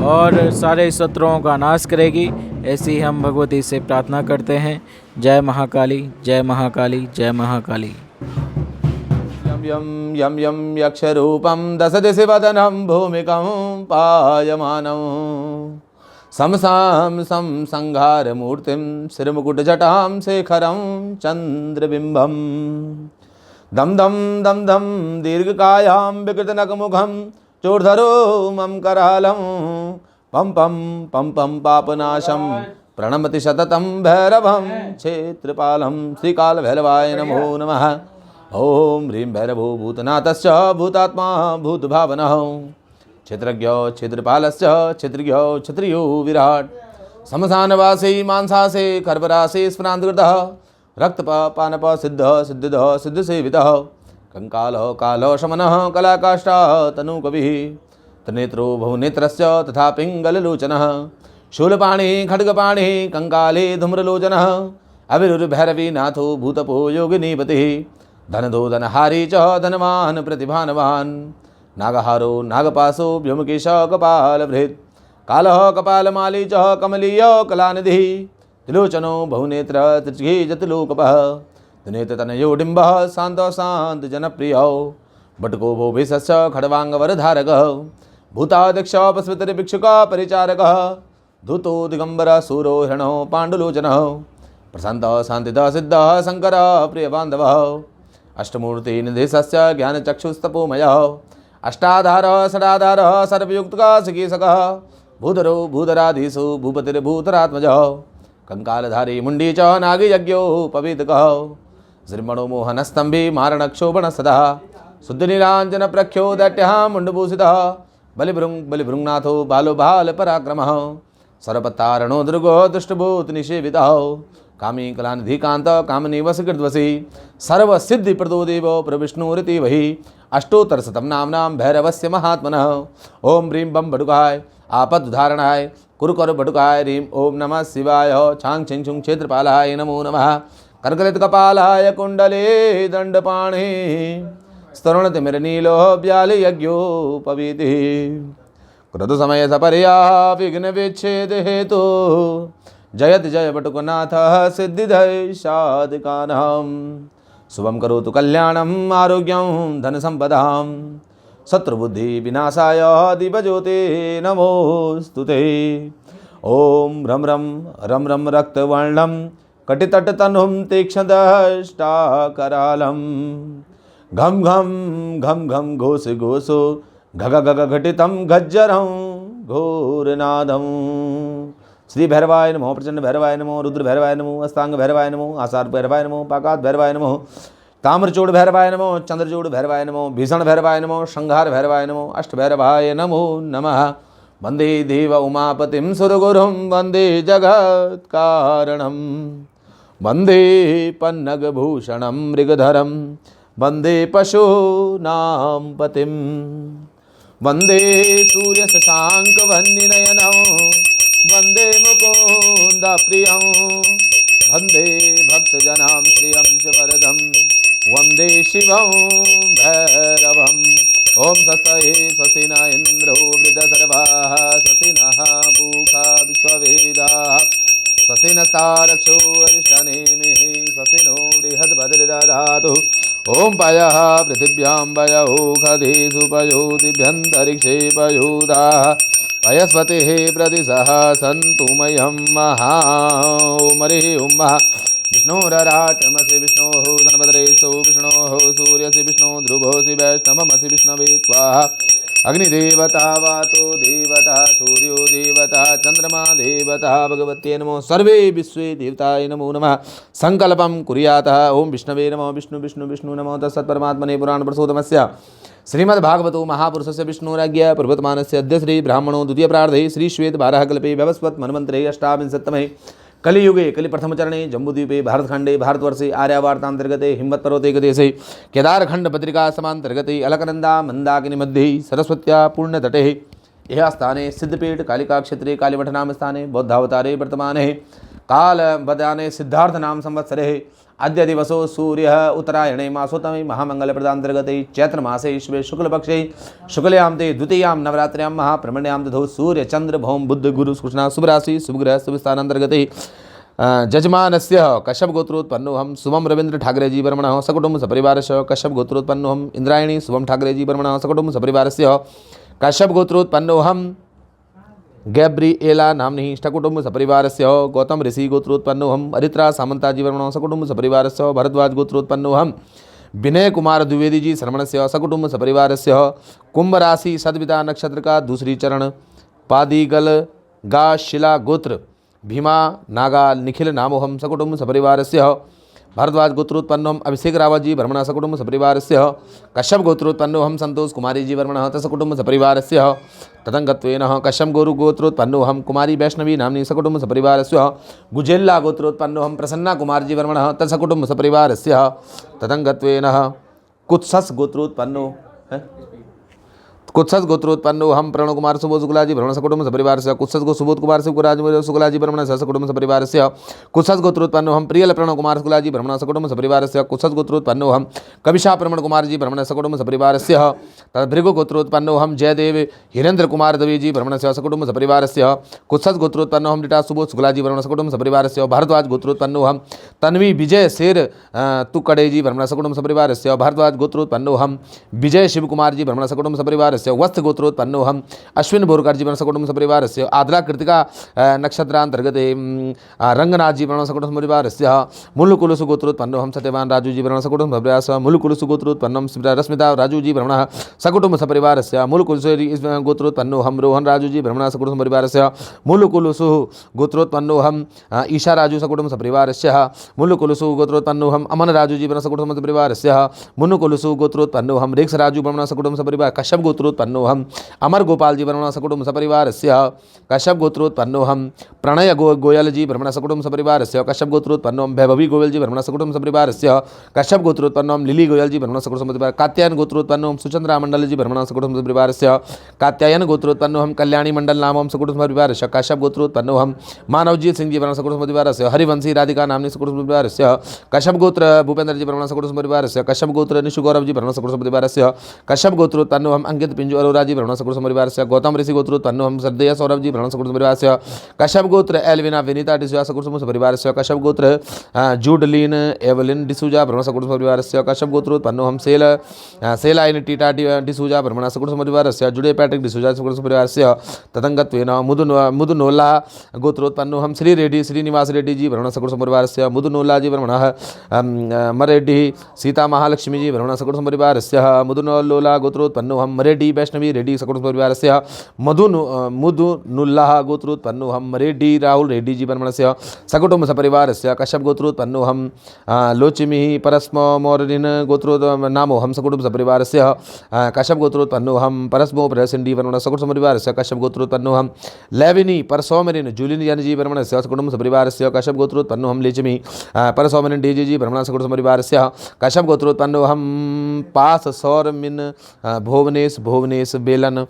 और सारे शत्रुओं का नाश करेगी। ऐसी हम भगवती से प्रार्थना करते हैं। जय महाकाली जय महाकाली जय महाकाली। यं यं यं यक्षरूपं दशदिशिवदनं भूमिकं पायमानं समसां संहारमूर्तिं श्रीमुकुटजटां शेखरं चन्द्रबिम्बं दं दं दं दं दीर्घकायां विकृतनखमुखं चोर्धरो मम करालं पं पं पं पं पापनाशं प्रणमति सततं भैरवं क्षेत्रपालं श्रीकालभैरवाय नमो नमः। ओम ह्रीं भैरवो भूतनाथश्च भूतात्मा भूतभावनः क्षेत्रज्ञो क्षेत्रपालश्च क्षेत्रियो क्षत्रियो विराट समसानवासी मांसासे खर्वरासे स्मरान्तकृतः रक्तपानप सिद्ध सिद्धिद सिद्धसेवितः कंकालो कालो शमनः कलाकाष्ठा तनुकविः त्रिनेत्रो बहुनेत्रस्य तथा पिङ्गललोचनः शूलपाणि खड्गपाणि कंकाले धूम्रलोचनः अविरुर्भैरवी नाथो भूतपो योगिनीपतिः धनदो धनहारी च धनवान् प्रतिभानवान् नागहारो नागपाशो व्योमकेश कपालभृत् कालः कपालमाली च कमलीय कलानिधिः त्रिलोचनो बहुनेत्र त्रिजतिलोकपः त्रिनेत्रतनयो डिम्बः शान्तः शान्तजनप्रियः बटको भोभिषश्च खड्वाङ्गवरधारकः भूताध्यक्ष पशुपतिर्भिक्षुकः परिचारकः धूतो दिगम्बरः शूरो हिरणो पाण्डुलोचनः प्रशान्तः शान्तिदः सिद्धः शङ्करः प्रियबान्धवः अष्टमूर्तिनिधेशस्य ज्ञानचक्षुस्तपोमयः अष्टाधारः षडाधारः सर्वयुक्तः चिकीर्षकः भूधरो भूधराधीशो भूपतिर्भूतरात्मजः कंकालधारी मुण्डी च नागयज्ञोपवीतकः श्रीमणो मोहनस्तम्भी मारणक्षोभणसदः शुद्धनीलाञ्जनप्रख्यो दैत्यः मुण्डभूषितः बलिभृङ्नाथो बालो बालपराक्रमः सर्वतारणो दुर्गो दुष्टभूतनिषेवितः कामी कलानिधिकान्त कामनिवसकृद्वसी सर्वसिद्धिप्रदो देवो प्रविष्णुरिति वही अष्टोत्तरशतं नाम्नां भैरवस्य महात्मनः। ओम ह्रीं बम बटुकाय आपदुद्धारणाय कुरुकर बटुकाय ह्रीं ओम नमः शिवाय छांग छिंग छुंग क्षेत्रपालाय नमो नमः। कर्कलितकपालाय कुण्डले दण्डपाणे स्तरुणतिमिरनीलो व्यालयज्ञोपवीतिः क्रतुसमय सपर्या विघ्नविच्छेद हेतु जयति जय बटुकनाथः सिद्धिदय साधकानां शुभं करोतु कल्याणम् आरोग्यं धनसम्पदां शत्रुबुद्धि विनाशाय दिवज्योते नमोस्तुते। ओम रम रम रम रम रक्तवर्णं कटितटतनुं तीक्ष्णदष्टाकरालं घम घम घम घम घोष घोषो घग घग घटितं गज्जरं घोरनादम। श्री भैरवाय नमो, प्रचंड भैरवाय नमो, रुद्र भैरवाय नमो, अस्तांग भैरवाय नमो, आसार भैरवाय नमो, पाकात भैरवाय नमो, ताम्रचूड़ भैरवाय नमो, चंद्रचूड़ भैरवाय नमो, भीषण भैरवाय नमो, संहार भैरवाय नमो, अष्ट भैरवाय नमो नमः। वंदे देव उमापतिं सुरगुरुं, वंदे जगत् कारणं, वंदे पन्नगभूषणं मृगधरं, वंदे पशूनां पतिं, वंदे सूर्य शशांक वह्निनयनं, वंदे मुकुंद प्रियं, वंदे भक्तजनां श्रियं च वरदं, वंदे शिवं भैरवम्। ओम सत्सहे स्वस्ति न इंद्रो वृद्धसर्वाः, स्वस्ति नः पूषा विश्ववेदाः, स्वस्ति नस्तारक्षो अरिष्टनेमिः, स्वस्ति नो बृहस्पतिर्दधातु। ओम पयः पृथिव्यां पयोखधेषु पयोदिभ्यन्तरिक्षे पयोदाः, पयस्पतिः प्रतिशः सन्तु मह्यं महा। ओम हरिः ओम विष्णोरराटमसि विष्णोः धनभद्रेशो विष्णोः, सूर्यसि विष्णो ध्रुवोऽसि वैष्णवमसि विष्णवे स्वाहा। अग्निदेवता वातो देवता, सूर्यो देवता, चंद्रमा देवता, भगवत्यै नमो। सर्वे विश्वे देवताय नमो नमः। संकल्पं कुर्यातः। ओम विष्णवे नमो। विष्णु विष्णु विष्णु नमो तत्सत्परमात्मने पुराण पुरुषोत्तमस्य श्रीमद्भागवतो महापुरुषस्य विष्णुराज्ञया प्रवर्तमानस्य अद्य श्री ब्राह्मणो द्वितीय प्रार्धे श्री श्वेत बारहकल्पे व्यवस्वत मन्वन्तरे अष्टाविंशत्तमे कलियुगे कलिप्रथमचरणे जम्बूद्वीपे भारतखंडे भारतवर्षे आर्यावार्तांतर्गते हिम्मत्पर्वते गदेशे केदारखंड पत्रिका समांतर्गते अलकनंदा मंदाकिनी मध्ये सरस्वत्या पुण्यतटे यह स्थाने सिद्धपीठ कालिका क्षेत्रे कालीमठ नाम स्थाने बौद्धावतारे वर्तमाने कालवदाने सिद्धार्थ नाम संवत्सरे अद्य दिवसो सूर्य उत्तरायणे मासोत्तमे महामंगलप्रदांतर्गते चैत्रमासे ईश्वे शुक्लपक्षे शुक्लयां ते द्वितीयां नवरात्र्यां महाप्रमण्यां दधौ सूर्य चंद्र भौम बुद्ध गुरु कृष्णा शुभराशि शुभग्रह शुभस्थानांतर्गते जजमानस्य कश्यप गोत्रोत्पन्नोऽहं शुभम रवींद्र ठाकरे जी वर्मणः सकुटुंब सपरिवारस्य कश्यप गोत्रोत्पन्नोऽहं इंद्रायणी शुभम ठाकरे जी वर्मणः सकुटुंब सपरिवारस्य कश्यप गोत्रोत्पन्नोऽहं गैब्रिएला नाम्नि इष्टकुटुंब सपरिवारस्य गौतम ऋषि गोत्रोत्पन्नोऽहं अरित्रा सामंताजी वर्मणः सकुटुंब सपरिवारस्य भरद्वाज गोत्रोत्पन्नोऽहं विनय कुमार द्विवेदी जी शर्मणस्य सकुटुंब सपरिवारस्य कुंभ राशि सद्विता नक्षत्र का दूसरी चरण पादीगल गा शिला गोत्र भीमा नागा निखिल नामोहम सकुटुंब सपरिवारस्य भारद्वाज गोत्रोत्पन्नोऽहं अभिषेक रावत जी वर्मणः सकुटुंब सपरिवारस्य कश्यप गोत्रोत्पन्नोऽहं संतोष कुमारी जी वर्मणः तत्सकुटुंब सपरिवारस्य तदंगत्वेन कश्यप गुरु गोत्रोत्पन्नोऽहं कुमारी वैष्णवी नाम्नि सकुटुंब सपरिवारस्य गुजेल्ला गोत्रोत्पन्नोऽहं प्रसन्ना कुमार जी वर्मणः तत्सकुटुंब सपरिवारस्य तदंगत्वेन कुत्सस गोत्रोत्पन्नो कुत्सस गोत्रोत्पन्नोऽहं प्रणव कुमार सुबोध शुक्ला जी भ्रमण सकुटुंब सपरिवारस्य कुत्सस गो सुबोध कुमार शिवराज शुक्ला जी भ्रमण सकुटुंब सपरिवारस्य कुत्सस गोत्रोत्पन्नोऽहं प्रियल प्रणव कुमार शुक्ला जी भ्रमण सकुटुंब सपरिवारस्य कुत्सस गोत्रोत्पन्नोऽहं कविशा प्रमण कुमार जी भ्रमण सकुटुंब सपरिवारस्य तद्भृगु गोत्रोत्पन्नोऽहं जयदेव हिरेंद्र कुमार दवे जी भ्रमण सकुटुंब सपरिवारस्य कुत्सस गोत्रोत्पन्नोऽहं डिटा सुबोध शुक्ला जी भ्रमण सकुटुंब सपरिवारस्य भारद्वाज गोत्रोत्पन्नोऽहं तन्वी विजय शेर तुकडे जी भ्रमण सकुटुंब सपरिवारस्य भारद्वाज गोत्रोत्पन्नोऽहं विजय शिवकुमार जी भ्रमण सकुटुंब सपरिवारस्य वस्त गोत्रोत्पन्नोऽहं अश्विन बोरकर जी भ्रमण सकुटुंब सपरिवारस्य आद्रा कृतिका नक्षत्रांतर्गते रंगनाथ जी भ्रमण सकुटुंब सपरिवारस्य मुल्लुकुलुसु गोत्रोत्पन्नोऽहं सत्यवान राजू जी भ्रमण सकुटुंब सपरिवारस्य मुल्लुकुलुसु गोत्रोत्पन्नं रश्मिता राजू जी भ्रमण सकुटुंब सपरिवारस्य मुल्लुकुलुसु गोत्रोत्पन्नोऽहं रोहन राजू जी भ्रमण सकुटुंब सपरिवारस्य मुल्लुकुलुसु गोत्रोत्पन्नोऽहं ईशा राजू सकुटुंब सपरिवारस्य मुल्लुकुलुसु गोत्रोत्पन्नोऽहं अमन राजू जी भ्रमण सकुटुंब सपरिवारस्य मुल्लुकुलुसु गोत्रोत्पन्नोऽहं रेक्स राजू भ्रमण सकुटुंब सपरिवार कश्यप गोत्रोत्पन्नोऽहं अमर गोपाल जी भ्रमण सकुटुंब सपरिवारस्य कश्यप गोत्रोत्पन्नोऽहं प्रणय गोयल जी भ्रमण सकुटुंब सपरिवारस्य कश्यप गोत्रोत्पन्नोऽहं वैभवी गोयल जी भ्रमण सकुटुंब सपरिवारस्य कश्यप गोत्रोत्पन्नोऽहं लिली गोयल जी भ्रमण सकुटुंब सपरिवार कात्यायन गोत्रोत्पन्नोऽहं सुचंद्रा मंडल जी भ्रमण सकुटुंब सपरिवारस्य कात्यायन गोत्रोत्पन्नोऽहं कल्याणी मंडल नामं सकुटुंब सपरिवारस्य कश्यप गोत्रोत्पन्नोऽहं मानवजीत सिंह जी भ्रमण सकुटुंब सपरिवारस्य हरिवंशी राधिका नाम्नि सकुटुंब सपरिवारस्य कश्यप गोत्र भूपेंद्र जी भ्रमण सकुटुंब सपरिवारस्य कश्यप गोत्र निशु गौरव जी भ्रमण सकुटुंब सपरिवारस्य कश्यप गोत्रोत्पन्नोऽहं अंकित पिंजु अरोरा जी भ्रमण सकुटुंब सपरिवारस्य गौतम ऋषि गोत्रोत्पन्नोऽहं श्रद्धेय सौरभ जी भ्रमण सकुटुंब सपरिवारस्य कश्यप गोत्र एलविना विनीता डिसूजा सकुटुंब सपरिवारस्य कश्यप गोत्र जूडलीन एवलिन डिसूजा भ्रमण सकुटुंब सपरिवारस्य कश्यप गोत्रोत्पन्नोऽहं सेलाइन टीटा डिसूजा भ्रमण सकुटुंब सपरिवारस्य जुडे पैट्रिक डिसूजा सकुटुंब सपरिवारस्य तदंगत्वेन मुदुनोल्ला गोत्रोत्पन्नोऽहं श्री रेड्डी श्रीनिवास रेड्डी जी भ्रमण सकुटुंब सपरिवारस्य मुदुनोल्ला जी भ्रमणः मरेड्डी सीता महालक्ष्मी जी भ्रमण सकुटुंब सपरिवारस्य मुदुनोल्ला गोत्रोत्पन्नोऽहं मरेड्डी रेड्डी वैष्णवी रेड्डी सकुटुंब परिवारस्य मुदुनुल्लाह गोत्रोत्पन्नोऽहं रेड्डी राहुल रेड्डी जी ब्रह्मणस्य सकुटुंब सपरिवारस्य कश्यप गोत्रोत्पन्नोऽहं लोचिमिः परस्मौरिन् गोत्रो नामोऽहं सकुटुंब सपरिवारस्य कश्यप गोत्रोत्पन्नोऽहं परस्मो प्रसिंडी ब्रह्मण सकुटुंब सपरिवारस्य कश्यप गोत्रोत्पन्नोऽहं लेविनी परसौमरिन् जूलिन यानजी ब्रह्मणस्य सकुटुंब सपरिवारस्य कश्यप गोत्रोत्पन्नोऽहं लेचिमि परसौमरिन् डीजी ब्रह्मण सकुटुंब सपरिवारस्य कश्यप गोत्रोत्पन्नोऽहं पास सौरमिन् भुवनेश बेलन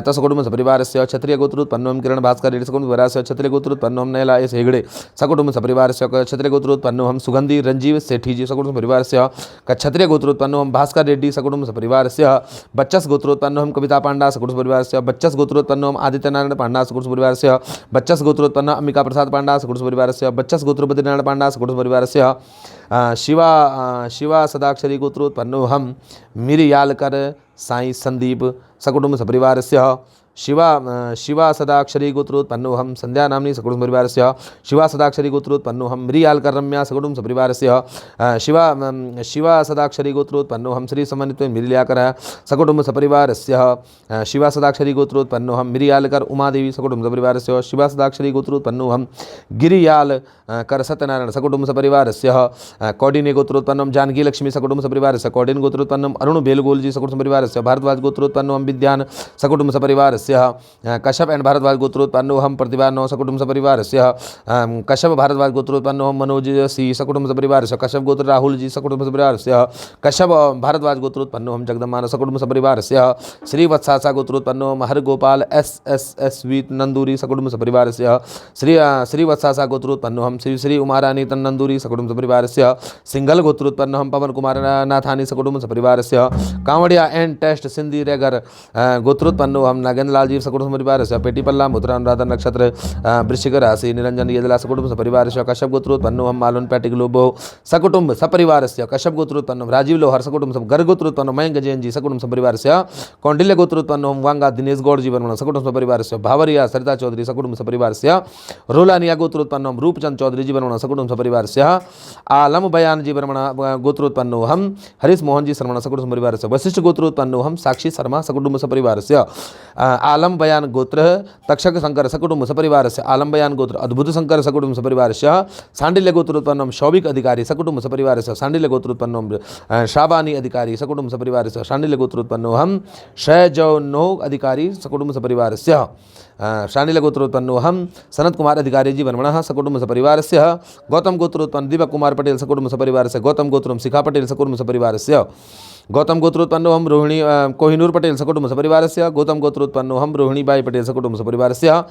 तसकुटुंब सपरिवारस्य क्षत्रिय गोत्रोत्पन्नोऽहं किरण भास्कर रेड्डी सकुटुंब परिवारस्य क्षत्रिय गोत्रोत्पन्नोऽहं नैला एस हेगड़े सकुटुंब सपरिवारस्य क्षत्रिय गोत्रोत्पन्नोऽहं सुगंधी रंजीव सेठी जी सकुटुंब परिवारस्य क्षत्रिय गोत्रोत्पन्नोऽहं भास्कर रेड्डी सकुटुंब सपरिवारस्य बच्चस गोत्रोत्पन्नोऽहं कविता पांडा सकुटुंब परिवारस्य बच्चस गोत्रोत्पन्नोऽहं आदित्यनारायण पांडा सकुटुंब परिवारस्य बच्चस गोत्रोत्पन्न अंबिका प्रसाद पांडा सकुटुंब परिवारस्य बच्चस गोत्रोपति नारायण पांडा सकुटुंब परिवारस्य शिवा सदाक्षरी गोत्रोत्पन्नोऽहं मिरियालकर साई संदीप सकुटुंब सपरिवारस्य शिवा सदाक्षरी गोत्रोत्पन्नोऽहं संध्या नाम्नी सकुटुंब परिवारस्य शिवा सदाक्षरी गोत्रोत्पन्नोऽहं मिरियालकर रम्या सकुटुंब सपरिवारस्य शिवा सदाक्षरी गोत्रोत्पन्नोऽहं श्री समन्वित मिरियालकर सकुटुंब सपरिवारस्य शिवा सदाक्षरी गोत्रोत्पन्नोऽहं मिरियालकर उमादेवी सकुटुंब सपरिवारस्य शिवा सदाक्षरी गोत्रोत्पन्नोऽहं गिरियाल कर सत्यनारायण सकुटुंब सपरिवारस्य कौडिन्य गोत्रोत्पन्नोऽहं जानकी लक्ष्मी सकुटुंब सपरिवारस्य कौडिन्य गोत्रोत्पन्नोऽहं अरुण बेलगोलजी सकुटुंब सपरिवारस्य भारद्वाज गोत्रोत्पन्नोऽहं विद्यान सकुटुंब सपरिवारस्य कश्यप एंड भारद्वाज गोत्रोत्पन्नोऽहं प्रतिभा नौ सकुटुंब सपरिवारस्य कश्यप भारद्वाज गोत्रोत्पन्नोऽहं मनोज सी सकुटुंब सपरिवारस्य कश्यप गोत्र राहुल जी सकुटुंब सपरिवारस्य कश्यप भारद्वाज गोत्रोत्पन्नोऽहं जगदम्मान सकुटुंब सपरिवारस्य श्रीवत्सासा गोत्रोत्पन्नोऽहं हरगोपाल एस वी नंदूरी सकुटुंब सपरिवारस्य श्रीवत्सासा गोत्रोत्पन्नोऽहं श्री उमारानी तन्नंदूरी सकुटुंब सपरिवारस्य सिंगल गोत्रोत्पन्नोऽहं पवन कुमार नाथानी सकुटुंब सपरिवारस्य कांवड़िया एंड टेस्ट सिंधी रेगर गोत्रोत्पन्नोऽहं नागेंद्र लाल जी सकुटुंब सपरिवारस्य पेटीपल्ला मुद्रा अनुराधा नक्षत्र वृश्चिक राशि निरंजन येदला सकुटुंब सपरिवारस्य कश्यप गोत्रोत्पन्नोऽहं मालन पैटिक लोबो सकुटुंब सपरिवारस्य कश्यप गोत्रोत्पन्नोऽहं राजीव लोहार सकुटुंब गर्ग गोत्रोत्पन्नोऽहं मयंक जैन जी सकुटुंब सपरिवारस्य कौंडिल्य गोत्रोत्पन्नोऽहं वांगा दिनेश गौड़ जी वर्मण सकुटुंब सपरिवारस्य भावरिया सरिता चौधरी सकुटुंब सपरिवारस्य रोलानिया गोत्रोत्पन्नोऽहं रूपचंद चौधरी जी वर्मण सकुटुंब सपरिवारस्य आलम बयान जी वर्मण गोत्रोत्पन्नोऽहं हरीश मोहन जी शर्मण सकुटुंब सपरिवारस्य वशिष्ठ गोत्रोत्पन्नोऽहं साक्षी शर्मा सकुटुंब सपरिवारस्य आलम बयान गोत्र तक्षक शंकर सकुटुंब सपरिवारस्य आलम बयान गोत्र अद्भुत शंकर सकुटुंब सपरिवारस्य सांडिल्य गोत्रोत्पन्नोऽहं शौविक अधिकारी सकुटुंब सपरिवारस्य सांडिल्य गोत्रोत्पन्नोऽहं शाबानी अधिकारी सकुटुंब सपरिवारस्य सांडिल्य गोत्रोत्पन्नोऽहं शयजौनो अधिकारी सकुटुंब सपरिवारस्य शांडिल्य गोत्रोत्पन्नोऽहं सनत कुमार अधिकारी जी वर्मणः सकुटुंब सपरिवारस्य गौतम गोत्रोत्पन्न दीपक कुमार पटेल सकुटुंब सपरिवारस्य गौतम गोत्रम शिखा पटेल सकुटुंब सपरिवारस्य गौतम गोत्रोत्पन्नोऽहं रोहिणी कोहिनूर पटेल सकुटुंब सपरिवारस्य गौतम गोत्रोत्पन्नोऽहं रोहिणीबाई पटेल सकुटुंब सपरिवारस्य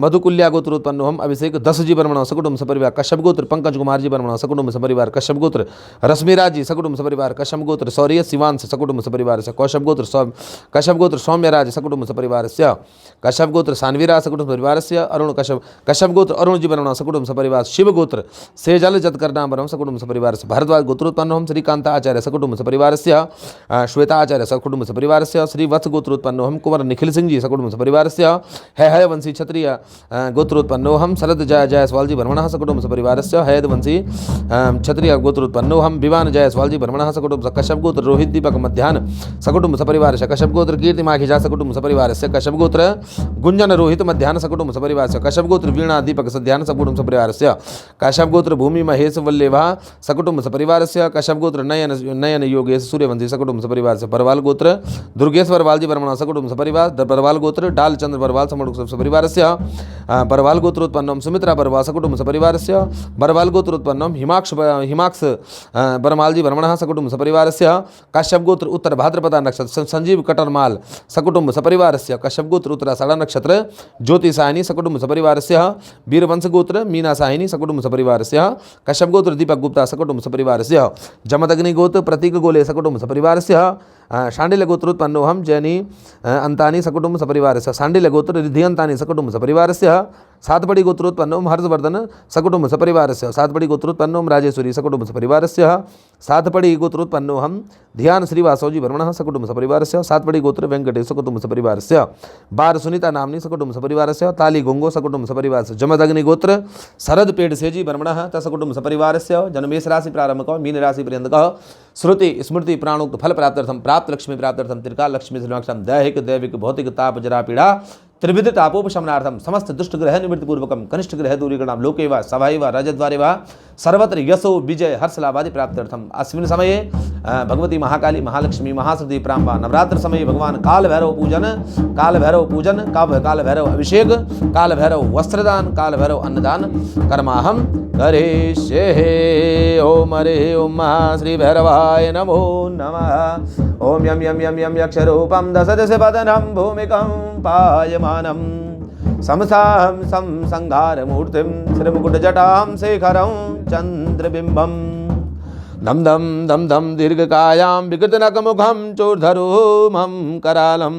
मधुकुल्या गोत्रोत्पन्नोऽहं अभिषेक 10 जी वर्मण सकुटुंब सपरिवार कश्यप गोत्र पंकज कुमार जी वर्मण सकुटुंब सपरिवार कश्यप गोत्र रश्मिराज जी सकुटुंब सपरिवार कश्यप गोत्र सौर्य शिवांश सकुटुंब सपरिवारस्य कश्यप गोत्र सौम्यराज सकुटुंब सपरिवारस्य कश्यप गोत्र सान्वीरा सकुटुंब सपरिवारस्य अरुण कश्यप गोत्र अरुण जी वर्मण सकुटुंब सपरिवार शिव गोत्र सेजल जतकर्णा वर्मण सकुटुंब सपरिवारस्य भारद्वाज गोत्रोत्पन्नोऽहं श्रीकांत आचार्य सकुटुंब सपरिवारस्य श्वेता आचार्य सकुटुंब सपरिवारस्य श्री वत्स गोत्रोत्पन्नोऽहं कुंवर निखिल सिंह जी सकुटुंब सपरिवारस्य है वंशी क्षत्रिय गोत्रोत्पन्नोऽहं शरद जायसवाल जी वर्मणः सकुटुंब सपरिवारस्य हैद वंशी क्षत्रिय गोत्रोत्पन्नोऽहं विवान जायसवाल जी वर्मणः सकुटुंब कश्यप गोत्र रोहित दीपक मध्याह्न सकुटुंब सपरिवारस्य कश्यप गोत्र कीर्ति माखिजा सकुटुंब सपरिवारस्य कश्यप गोत्र गुंजन रोहित मध्याह्न सकुटुंब सपरिवारस्य कश्यप गोत्र वीणा दीपक सध्याह्न सकुटुंब सपरिवारस्य कश्यप गोत्र भूमि महेश वल्लेभा सकुटुंब सपरिवारस्य कश्यप गोत्र नयन योगेश सूर्यवंशी सकुटुंब सपरिवारस्य बरवाल गोत्र दुर्गेश बरवाल जी वर्मण सकुटुंब सपरिवार बरवाल गोत्र डाल चंद्र बरवाल सपरिवारस्य बरवाल गोत्रोत्पन्नोऽहं सुमित्रा बरवाल सकुटुंब सपरिवारस्य बरवाल गोत्रोत्पन्नोऽहं हिमाक्ष बरमाल जी वर्मणः सकुटुंब सपरिवारस्य कश्यप गोत्र उत्तर भाद्रपदा नक्षत्र संजीव कटरमाल सकुटुंब सपरिवारस्य कश्यप गोत्र उत्तराषाढ़ा नक्षत्र ज्योति साहिनी सकुटुंब सपरिवारस्य वीरवंश गोत्र मीना साहिनी सकुटुंब सपरिवारस्य कश्यप गोत्र दीपक गुप्ता सकुटुंब सपरिवारस्य जमदग्नि गोत्र प्रतीक गोले सकुटुंब सपरिवारस्य शांडिल्य गोत्रोत्पन्नोऽहं जैनी अंतानी सकुटुंब सपरिवारस्य शांडिल्य गोत्र रिद्धि अंतानी सकुटुंब सपरिवारस्य सातपड़ी गोत्रोत्पन्नोऽहं हर्षवर्धन सकुटुंब सपरिवारस्य सातपड़ी गोत्रोत्पन्नोऽहं राजेश्वरी सकुटुंब सपरिवारस्य सातपड़ी गोत्रोत्पन्नोऽहं ध्यान श्रीवासव जी वर्मणः सकुटुंब सपरिवारस्य सातपड़ी गोत्र वेंकटेश सकुटुंब सपरिवारस्य बार सुनीता नाम्नी सकुटुंब सपरिवारस्य ताली गोंगो सकुटुंब सपरिवारस्य जमदग्नि गोत्र शरद पेड़ सेजी वर्मणः तसकुटुंब सपरिवारस्य जन्मेष राशि प्रारंभ मीन राशि पर्यंत श्रुति स्मृति प्राणोक्त फल प्राप्त्यर्थं प्राप्त लक्ष्मी प्राप्त्यर्थम त्रिकाल लक्ष्मी श्रीलक्षम दैहिक दैविक भौतिक ताप जरा पीड़ा त्रिविध तापोपशमनार्थम समस्त दुष्ट ग्रह निवृत्ति पूर्वकम कनिष्ठ ग्रह दूरीकरणाम लोके वा सभाई वा रजद्वारे वा सर्वत्र यशो विजय हर्ष लाभादि प्राप्त्यर्थम अस्मिन् समये भगवती महाकाली महालक्ष्मी महासती प्रांबा नवरात्र समये भगवान काल भैरव पूजन काल भैरव अभिषेक काल भैरव वस्त्रदान काल भैरव अन्नदान कर्माहम करिष्ये। ओम हरे ओम श्री भैरवाय नमो नमः। ओम यम यम यम यम यक्षरूपम दश दश वदनं भूमिकं पायमानं समसां संहारमूर्तिं श्रीमुकुटजटां शेखरं चन्द्रबिम्बं दम दम दम दम दीर्घकायां विकृतनकमुखं चोर्धरूमं करालं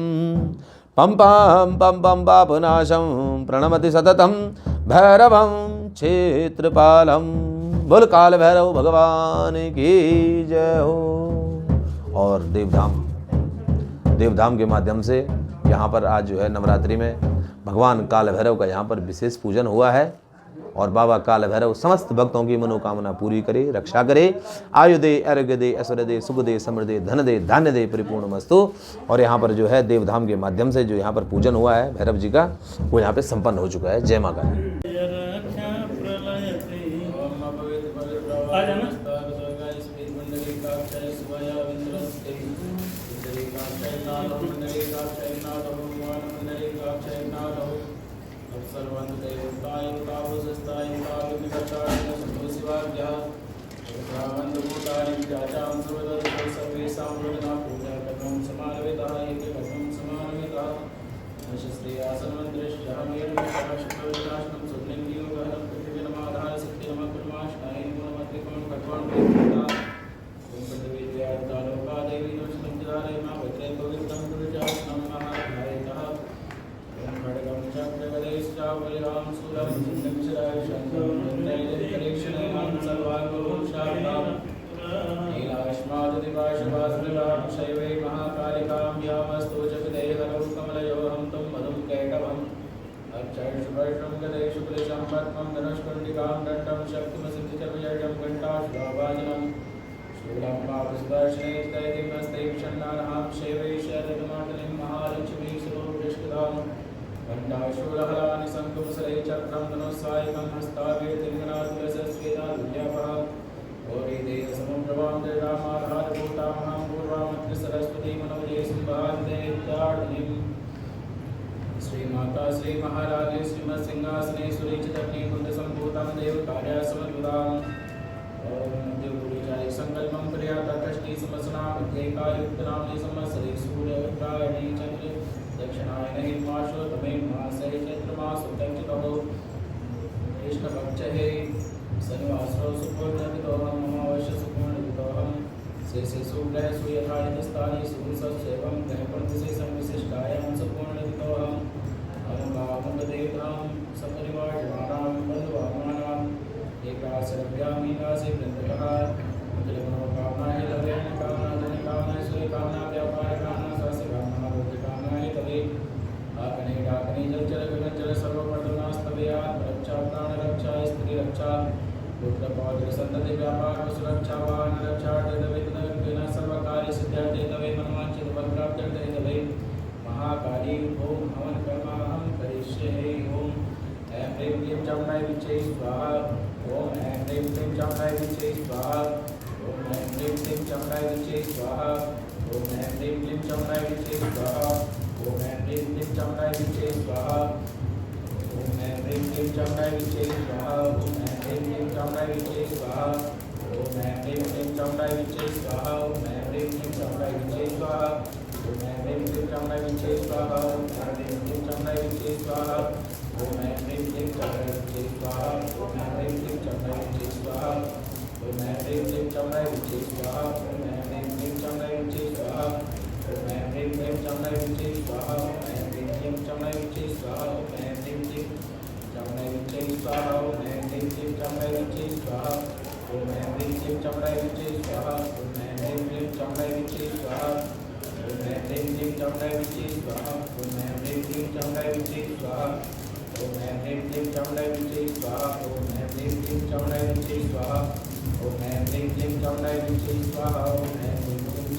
पं पं पं पं पापनाशं प्रणमति सततं भैरवं क्षेत्रपालं। बोल काल भैरव भगवान की जय हो। और देवधाम के माध्यम से यहाँ पर आज जो है नवरात्रि में भगवान काल भैरव का यहाँ पर विशेष पूजन हुआ है और बाबा काल भैरव समस्त भक्तों की मनोकामना पूरी करे, रक्षा करे, आयु दे, आरोग्य दे, ऐश्वर्य दे, सुख दे, समृद्धि दे, धन दे, धान्य दे, परिपूर्ण मस्तु। और यहाँ पर जो है देवधाम के माध्यम से जो यहाँ पर पूजन हुआ है भैरव जी का वो यहाँ पे संपन्न हो चुका है। जय मां काली। श्री माता श्री महाराज श्रीमत् सिंहासनेश्वरी चिदग्नि कुंड संभूतं देव कार्य समन्विताम् ओम देवपुरीचार्य संकल्पं क्रियाता कष्टि समसना मध्ये कायुक्तनामनि संवत्सरे सूर्योत्तरायणे चंद्र दक्षिणायने हिमाशो तमे मासे चैत्रमास उत्तरचितो कृष्णपक्षे शनिवासरो सुपूर्णविदोहं अमावस्या सुपूर्णविदोहं शेषे शुक्लः सुयथायतस्थाने सुसस्येवं ग्रहप्रतिशे संविशिष्टायां सुपूर्णविदोहं अमुकामुकदेवतां सपरिवारजनानां बन्धुवामानाम् एकाशरभ्यामीकाशे वृन्दकः मुद्रमनोकामनाय लवेन कामना धनकामना सूर्यकामना व्यापारकामना स्वास्थ्यकामना आरोग्यकामनाय तवे आकने डाकने जलचर गगनचर सर्वपर्दनास्तवेयात् रक्षा प्राणरक्षा स्त्रीरक्षा पुत्रपौत्र सन्तति व्यापार सुरक्षा वाहन रक्षा तवे सर्वकार्य सिद्ध्यर्थे तवे मनोवांछित फलप्राप्त्यर्थे तवे महाकाली ओम हवन कर्माहं करिष्ये। ओम ऐं ह्रीं क्लीं चामुण्डाय विच्चे स्वाहा। ओम ऐं ह्रीं क्लीं चामुण्डाय विच्चे स्वाहा। ओम ऐं ह्रीं क्लीं चामुण्डाय विच्चे स्वाहा। ओम ऐं ह्रीं क्लीं चामुण्डाय विच्चे स्वाहा। ओम ऐं ह्रीं क्लीं चामुण्डाय विच्चे स्वाहा। ओम ऐं ह्रीं क्लीं चामुण्डाय विच्चे स्वाहा। ओम ऐं ह्रीं क्लीं चामुण्डाय विच्चे स्वाहा। ओम ऐं ह्रीं क्लीं चामुण्डाय विच्चे स्वाहा। ओम ऐं ह्रीं क्लीं चामुण्डाय विच्चे स्वाहा। ओम ऐं ह्रीं क्लीं चामुण्डाय विच्चे स्वाहा। ओम ऐं ह्रीं क्लीं चामुण्डाय विच्चे स्वाहा। ओम ऐं ह्रीं क्लीं चामुण्डाय विच्चे स्वाहा। ओम ऐं ह्रीं क्लीं चामुण्डाय विच्चे स्वाहा। ओम ऐं ह्रीं क्लीं चामुण्डाय विच्चे स्वाहा। ओम ऐं ह्रीं क्लीं चामुण्डाय विच्चे स्वाहा। ओम ऐं ह्रीं क्लीं चामुण्डाय विच्चे स्वाहा। ओम ऐं ह्रीं क्लीं चामुण्डाय विच्चे स्वाहा। ओम ऐं ह्रीं क्लीं चामुण्डाय विच्चे स्वाहा। ओम ऐं ह्रीं क्लीं चामुण्डाय विच्चे स्वाहा। ओम ऐं ह्रीं क्लीं चामुण्डाय विच्चे स्वाहा। ओम ऐं ह्रीं क्लीं चामुण्डाय विच्चे स्वाहा। ओम ऐं ह्रीं क्लीं चामुण्डाय विच्चे स्वाहा। ओम ऐं ह्रीं क्लीं चामुण्डाय विच्चे स्वाहा। ओम ऐं ह्रीं क्लीं चामुण्डाय विच्चे स्वाहा। ओम ऐं ह्रीं क्लीं चामुण्डाय विच्चे स्वाहा। ओम ऐं ह्रीं क्लीं चामुण्डाय विच्चे स्वाहा। ओम ऐं ह्रीं क्लीं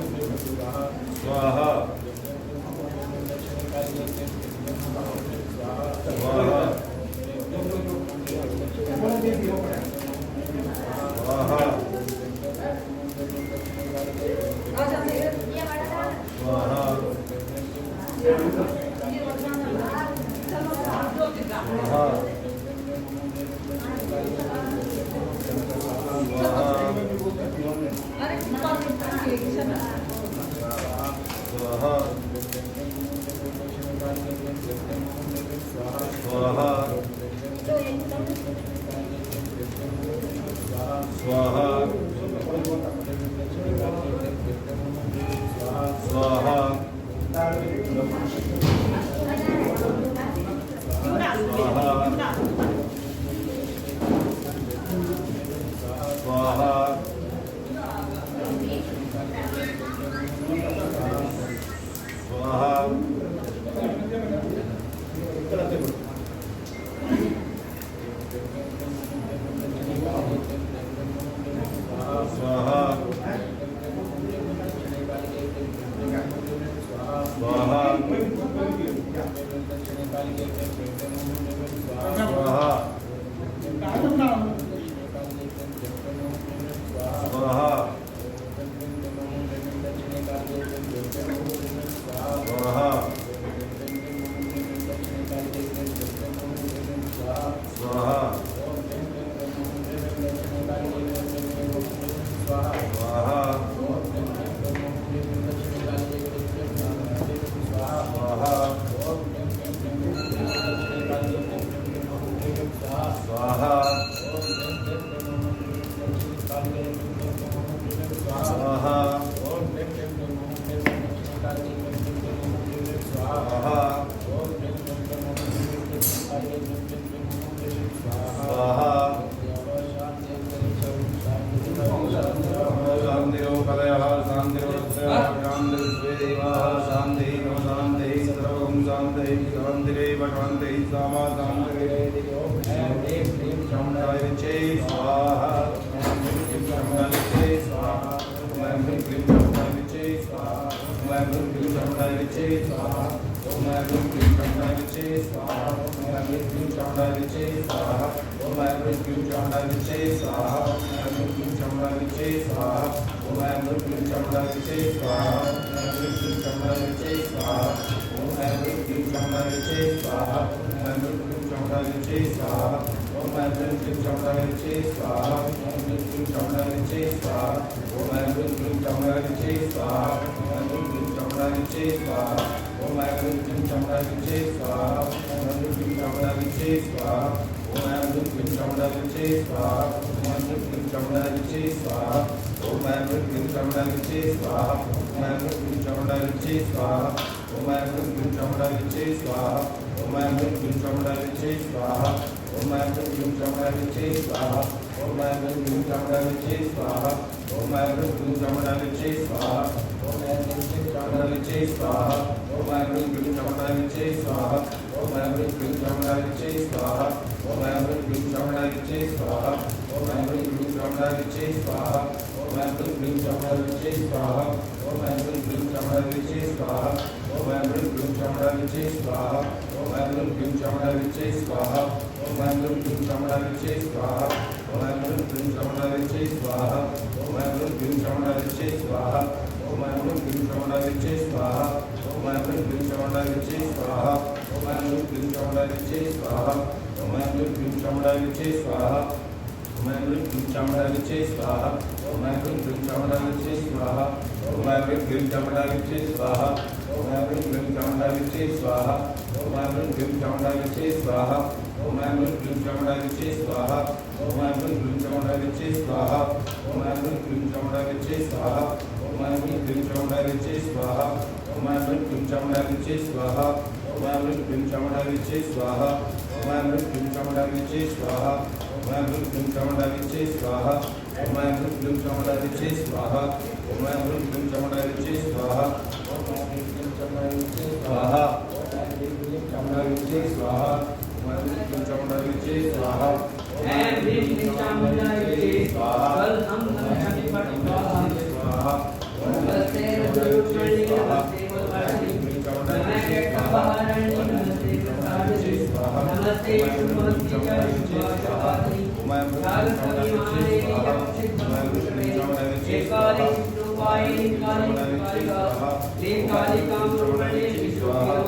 काली काम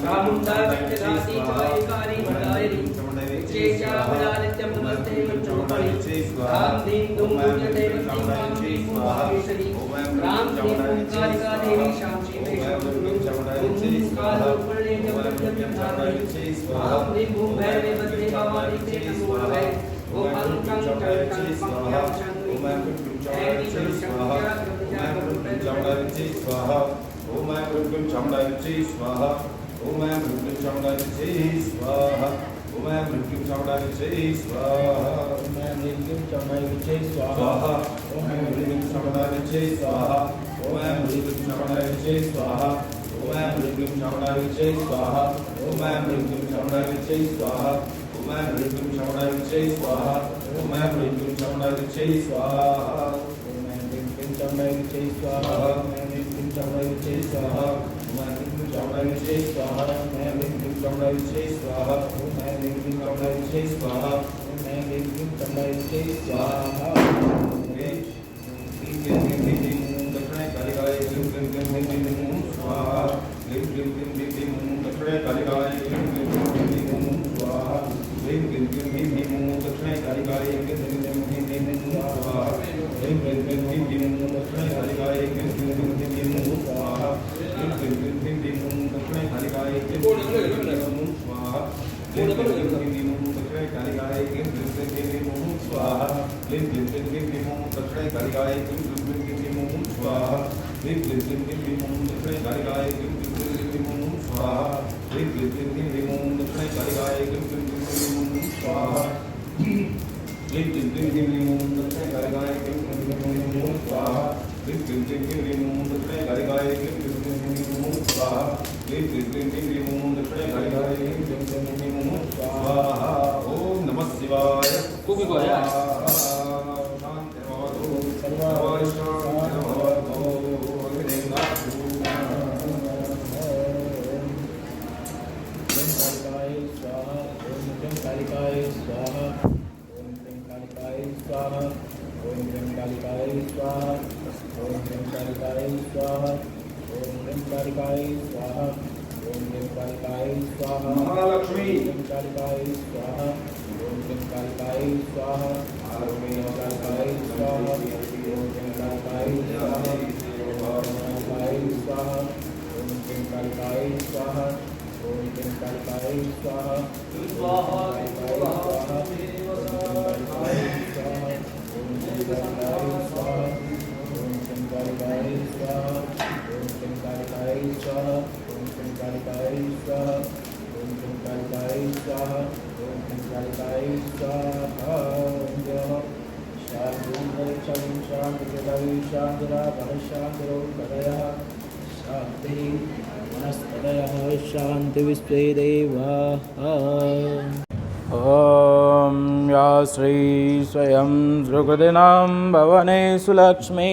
चामुण्डा विद्यधाति चायकारी भदायरि चेचावला नित्यं नमस्ते मच्चोपरि राम दीन दुम पूज्यते वत्ति मां श्री पूर्वावेशरि राम श्री ओंकारिका देवी शांति कालोपणे जगद्यज्ञानि राम दीन भूम भैरवे वत्ति भवानी ते नमो भै ओम अंकं चरतं पंक्यां शंकरि ऐति शंकरा चामुण्डाविच्चे स्वाहा ओम ऐं ह्रीं चामुण्डाविच्चे स्वाहा ओम ऐं ह्रीं चामुण्डाविच्चे स्वाहा ओम ऐं ह्रीं चामुण्डाविच्चे स्वाहा ओम ऐं ह्रीं चामुण्डाविच्चे स्वाहा ओम ऐं ह्रीं चामुण्डाविच्चे स्वाहा ओम ऐं ह्रीं चामुण्डाविच्चे स्वाहा ओम ऐं ह्रीं चामुण्डाविच्चे स्वाहा ओम ऐं ह्रीं चामुण्डाविच्चे स्वाहा ओम ऐं ह्रीं चामुण्डाविच्चे स्वाहा ओम ऐं ह्रीं चामुण्डाविच्चे स्वाहा चामुण्डाविच्चे स्वाहा मैं ह्रीं चामुण्डाविच्चे स्वाहा मैं ह्रीं चामुण्डाविच्चे स्वाहा मैं ह्रीं चामुण्डाविच्चे स्वाहा मैं ह्रीं चामुण्डाविच्चे स्वाहा मैं ह्रीं चामुण्डाविच्चे स्वाहा दक्षिणे कालिकाय क्लीं क्लीं क्लीं क्लीं क्लीं स्वाहा क्लीं क्लीं क्लीं क्लीं क्लीं दक्षिणे कालिकाय क्लीं क्लीं क्लीं क्लीं क्लीं स्वाहा क्लीं क्लीं क्लीं क्लीं क्लीं दक्षिणे कालिकाय क्लीं क्लीं क्लीं क्लीं क्लीं स्वाहा क्लीं क्लीं क्लीं क्लीं क्लीं दक्षिणे कालिकाय क्लीं क्लीं क्लीं क्लीं क्लीं स्वाहा क्लीं क्लीं क्लीं क्लीं क्लीं दक्षिणे कालिकाय क्लीं क्लीं क्लीं क्लीं स्वाहा क्लीं क्लीं क्लीं क्लीं दक्षिणे कालिकाय क्लीं क्लीं क्लीं क्लीं स्वाहा क्लीं क्लीं क्लीं क्लीं दक्षिणे कालिकाय क्लीं क्लीं क्लीं क्लीं स्वाहा क्लीं क्लीं क्लीं क्लीं दक्षिणे कालिकाय क्लीं क्लीं क्लीं क्लीं स्वाहा क्लीं क्लीं क्लीं क्लीं दक्षिणे कालिकाय क्लीं क्लीं क्लीं क्लीं स्वाहा क्लीं क्लीं क्लीं क्लीं दक्षिणे कालिकाय क्लीं क्लीं क्लीं क्लीं स्वाहा क्लीं क्लीं क्लीं क्लीं दक्षिणे कालिकाय क्लीं क्लीं क्लीं क्लीं स्वाहा क्लीं क्लीं क्लीं क्लीं दक्षिणे कालिकाय क्लीं क्लीं क्लीं क्लीं स्वाहा ओम नमः शिवाय कुकी को या शांति भवतु सर्वाय शांति भवतु अग्निनाथु कालिकाय स्वाहा ओम क्लीं कालिकाय स्वाहा ओम क्लीं कालिकाय स्वाहा ओम क्लीं कालिकाय स्वाहा ओम क्लीं कालिकाय स्वाहा ओम क्लीं कालिकाय स्वाहा महालक्ष्मी क्लीं कालिकाय स्वाहा ओम क्लीं कालिकाय स्वाहा ओम क्लीं कालिकाय स्वाहा ओम क्लीं कालिकाय स्वाहा ओम क्लीं कालिकाय स्वाहा ओम क्लीं कालिकाय स्वाहा स्वाहा स्वाहा ओम क्लीं कालिकाय स्वाहा ओम क्लीं कालिकाय स्वाहा ओम क्लीं कालिकाय स्वाहा ओम क्लीं कालिकाय स्वाहा ओम क्लीं कालिकाय स्वाहा ओम क्लीं कालिकाय स्वाहा ओम जय शांति शांतिरापः शांतिरोपदयः शांति वनस्पतयः शांति विश्वे देवाः ॐ या श्री स्वयं सुकृतिनां भवनेषु लक्ष्मी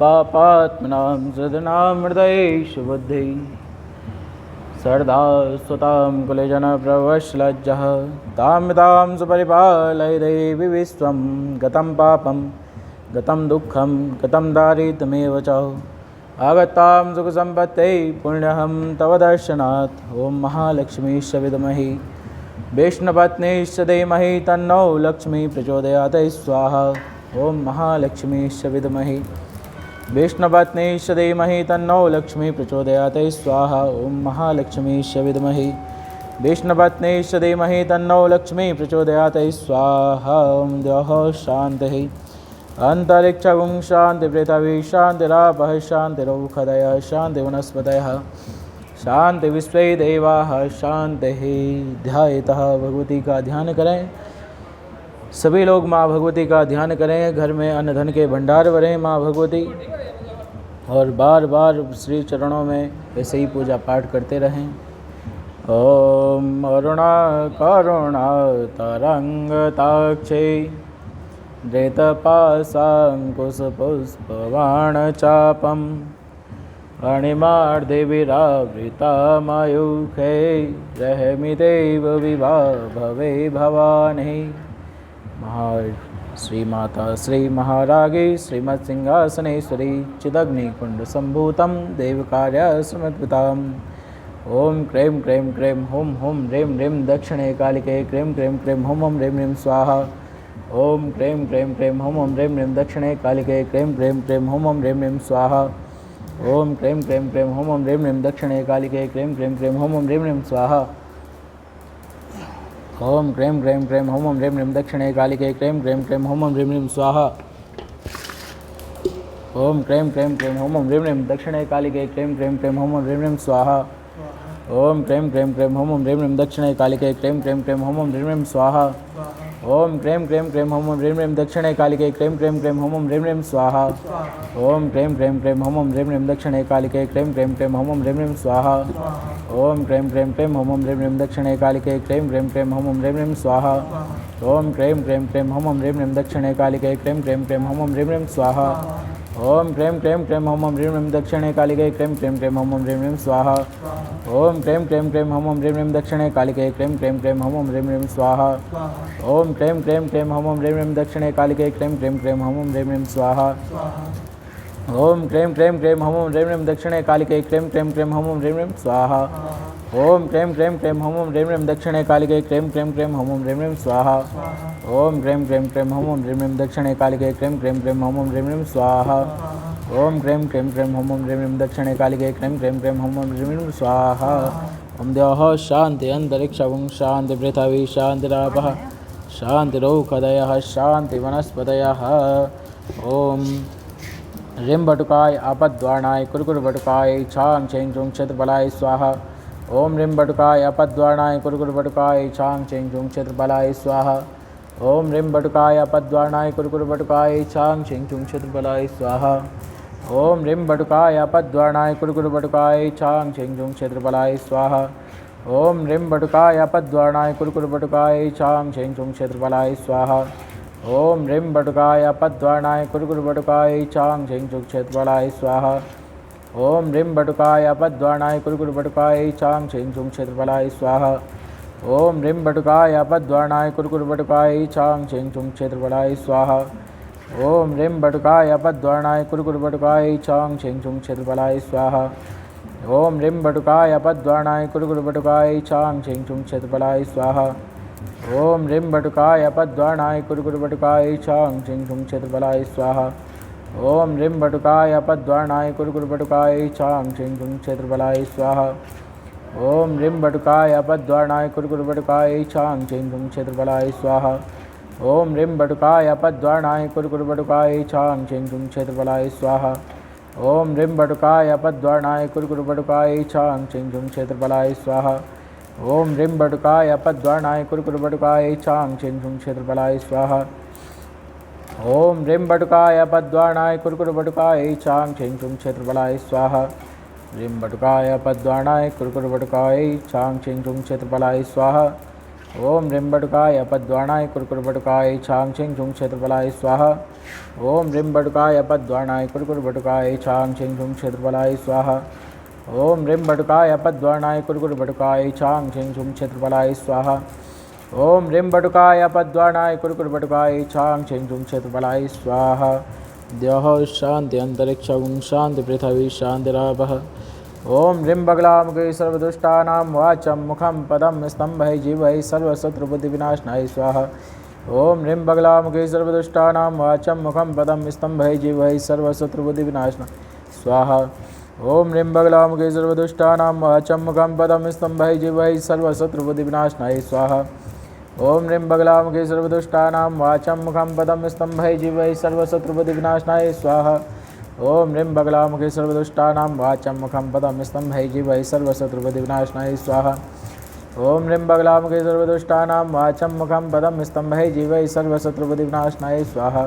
पापात्मनां सृजनां हृदयेषु बुद्धि सर्दा स्वतां कुलजनप्रवश्लज्जः तां सुपरिपालय देवि विश्वं गतं पापं गतं दुःखं गतं दारिद्र्यमेव च आगतां सुखसम्पत्यै पुण्यहं तव दर्शनात् ॐ महालक्ष्मीश्च विद्महे वैष्णवपत्नीश्च धीमहि तन्नो लक्ष्मी प्रचोदयात् स्वाहा ॐ महालक्ष्मीश्च विद्महे वैष्णवपत्नीश्च धीमहि तन्नो लक्ष्मी प्रचोदयात् स्वाहा ॐ महालक्ष्मीश्च विद्महे वैष्णवपत्नीश्च धीमहि तन्नो लक्ष्मी प्रचोदयात् स्वाहा ॐ द्यौः शान्तिः अंतरिक्षं शांति पृथिवी शांतिरापः शांतिरौषधयः शांति वनस्पतयः शांति विश्वे देवाः शांतिः ध्यायतः भगवती का ध्यान करें। सभी लोग माँ भगवती का ध्यान करें। घर में अन्न धन के भंडार भरें माँ भगवती और बार बार श्री चरणों में ऐसे ही पूजा पाठ करते रहें। ओम अरुणा करुणा तरंगताक्षे धृतपाशाङ्कुशपुष्पबाणचापम् अणिमार्धे विरावृतामयूखे रहमिदेव विभवे भवानी श्री माता श्री महारागे श्रीमत्सिंहासनेश्वरी चिदग्निकुंड संभूतं देवकार्य समर्पिताम् ओम क्रीं क्रीं क्रीं हुम हुम ह्रीं ह्रीं दक्षिणे कालिके क्रीं क्रीं क्रीं हुम हुम ह्रीं ह्रीं स्वाहा। ओम क्रीं क्रीं क्रीं हुम हुम ह्रीं ह्रीं दक्षिणे कालिके क्रीं क्रीं क्रीं हुम हुम ह्रीं ह्रीं स्वाहा। ओम क्रीं क्रीं क्रीं हुम हुम ह्रीं ह्रीं दक्षिणे कालिके क्रीं क्रीं क्रीं हुम हुम ह्रीं ह्रीं स्वाहा। ओम क्रीं क्रीं क्रीं हुम हुम ह्रीं ह्रीं दक्षिणे कालिके क्रीं क्रीं क्रीं हुम हुम ह्रीं ह्रीं स्वाहा। ओम क्रीं क्रीं क्रीं हुम हुम ह्रीं ह्रीं दक्षिणे कालिके क्रीं क्रीं क्रीं हुम हुम ह्रीं ह्रीं स्वाहा। ओम क्रीं क्रीं क्रीं हुम हुम ह्रीं ह्रीं दक्षिणे कालिके क्रीं क्रीं क्रीं हुम हुम ह्रीं ह्रीं स्वाहा। ओम क्रीं क्रीं क्रीं हुम हुम ह्रीं ह्रीं दक्षिणे कालिके क्रीं क्रीं क्रीं हुम हुम ह्रीं ह्रीं स्वाहा। ओम क्रीं क्रीं क्रीं हुम हुम ह्रीं ह्रीं दक्षिणे कालिके क्रीं क्रीं क्रीं हुम हुम ह्रीं ह्रीं स्वाहा। ओम क्रीं क्रीं क्रीं हुम हुम ह्रीं ह्रीं दक्षिणे कालिके क्रीं क्रीं क्रीं हुम हुम ह्रीं ह्रीं स्वाहा। ओम क्रीं क्रीं क्रीं हुम हुम ह्रीं ह्रीं दक्षिणे कालिके क्रीं क्रीं क्रीं हुम हुम ह्रीं ह्रीं स्वाहा। ओम क्रीं क्रीं क्रीं हुम हुम ह्रीं ह्रीं दक्षिणे कालिके क्रीं क्रीं क्रीं हुम हुम ह्रीं ह्रीं स्वाहा। ओम क्रीं क्रीं क्रीं हुम हुम ह्रीं ह्रीं दक्षिणे कालिके क्रीं क्रीं क्रीं हुम हुम ह्रीं ह्रीं स्वाहा। ओम क्रीं क्रीं क्रीं हुम हुम ह्रीं ह्रीं दक्षिणे कालिके क्रीं क्रीं क्रीं हुम हुम ह्रीं ह्रीं स्वाहा। ओम क्रीं क्रीं क्रीं हुम हुम ह्रीं ह्रीं दक्षिणे कालिके क्रीं क्रीं क्रीं हुम हुम ह्रीं ह्रीं स्वाहा। ओम क्रीं क्रीं क्रीं हुम हुम ह्रीं ह्रीं दक्षिणे कालिके क्रीं क्रीं क्रीं हुम हुम ह्रीं ह्रीं स्वाहा। ओम क्रीं क्रीं क्रीं हुम हुम ह्रीं ह्रीं दक्षिणे कालिके क्रीं क्रीं क्रीं हुम हुम ह्रीं ह्रीं स्वाहा। ओम क्रीं क्रीं क्रीं हुम हुम ह्रीं ह्रीं दक्षिणे कालिके क्रीं क्रीं क्रीं हुम हुम ह्रीं ह्रीं स्वाहा। ओम द्यौः शान्ति अन्तरिक्षं शान्ति पृथिवी शान्तिरापः शान्तिरौषधयः शान्ति वनस्पतयः। ओम ह्रीं बटुकाय आपद्वारणाय कुरकुर बटुकाय छां छें छुं क्षेत्रफलाय स्वाहा। ओम ह्रीं बटुकाय आपद्वारणाय कुरकुर बटुकाय छां छें छुं क्षेत्रफलाय स्वाहा। ओम ह्रीं बटुकाय आपद्वारणाय कुरकुर बटुकाय छां छें छुं क्षेत्रफलाय स्वाहा। ओम ह्रीं बटुकाय आपद्वारणाय कुरकुर बटुकाय छां छें छुं क्षेत्रफलाय स्वाहा। ओम ह्रीं बटुकाय आपद्वारणाय कुरकुर बटुकाय छां छें छुं क्षेत्रफलाय स्वाहा। ओम ह्रीं बटुकाय आपद्वारणाय कुरकुर बटुकाय छां छें छुं क्षेत्रफलाय स्वाहा। ओम ह्रीं बटुकाय आपद्वारणाय कुरकुर बटुकाय छां छें छुं क्षेत्रफलाय स्वाहा। ओम ह्रीं बटुकाय आपद्वारणाय कुरकुर बटुकाय छां छें छुं क्षेत्रफलाय स्वाहा। ओम ह्रीं बटुकाय आपद्वारणाय कुरकुर बटुकाय छां छें छुं क्षेत्रफलाय स्वाहा। ओम ह्रीं बटुकाय आपद्वारणाय कुरकुर बटुकाय छां छें छुं क्षेत्रफलाय स्वाहा। ओम ह्रीं बटुकाय आपद्वारणाय कुरकुर बटुकाय छां छें छुं क्षेत्रफलाय स्वाहा। ओम ह्रीं बटुकाय आपद्वारणाय कुरकुर बटुकाय छां छें छुं क्षेत्रफलाय स्वाहा। ओम ह्रीं बटुकाय आपद्वारणाय कुरकुर बटुकाय छां छें छुं क्षेत्रफलाय स्वाहा। ओम ह्रीं बटुकाय आपद्वारणाय कुरकुर बटुकाय छां छें छुं क्षेत्रफलाय स्वाहा। ओम ह्रीं बटुकाय आपद्वारणाय कुरकुर बटुकाय छां छें छुं क्षेत्रफलाय स्वाहा। ओम ह्रीं बटुकाय आपद्वारणाय कुरकुर बटुकाय छां छें छुं क्षेत्रफलाय स्वाहा। ओम ह्रीं बटुकाय आपद्वारणाय कुरकुर बटुकाय छां छें छुं क्षेत्रफलाय स्वाहा। ह्रीं बटुकाय आपद्वारणाय कुरकुर बटुकाय छां छें छुं क्षेत्रफलाय स्वाहा। ओम ह्रीं बटुकाय आपद्वारणाय कुरकुर बटुकाय छां छें छुं क्षेत्रफलाय स्वाहा। ओम ह्रीं बटुकाय आपद्वारणाय कुरकुर बटुकाय छां छें छुं क्षेत्रफलाय स्वाहा। ओम ह्रीं बटुकाय आपद्वारणाय कुरकुर बटुकाय छां छें छुं क्षेत्रफलाय स्वाहा। ओम ह्रीं बटुकाय आपद्वारणाय कुरकुर बटुकाय छां छें छुं क्षेत्रफलाय स्वाहा। द्यौः शान्ति अन्तरिक्षं शान्ति पृथिवी शान्तिरापः। ओम ह्रीं बगलामुखे सर्वदुष्टानां वाचं मुखं पदं स्तम्भै जीवै सर्वशत्रुबुद्धिविनाशनाय स्वाहा। ओम ह्रीं बगलामुखे सर्वदुष्टानां वाचं मुखं पदं स्तम्भै जीवै सर्वशत्रुबुद्धिविनाशनाय स्वाहा। ओम ह्रीं बगलामुखे सर्वदुष्टानां वाचं मुखं पदं स्तम्भै जीवै सर्वशत्रुबुद्धिविनाशनाय स्वाहा। ओम ह्रीं बगलामुखे सर्वदुष्टानां वाचं मुखं पदं स्तम्भै जीवै सर्वशत्रुबुद्धिविनाशनाय स्वाहा। ओम ह्रीं बगलामुखे सर्वदुष्टानां वाचं मुखं पदं स्तम्भै जीवै सर्वशत्रुबुद्धिविनाशनाय स्वाहा। ओम ह्रीं बगलामुखे सर्वदुष्टानां वाचं मुखं पदं स्तम्भै जीवै सर्वशत्रुबुद्धिविनाशनाय स्वाहा।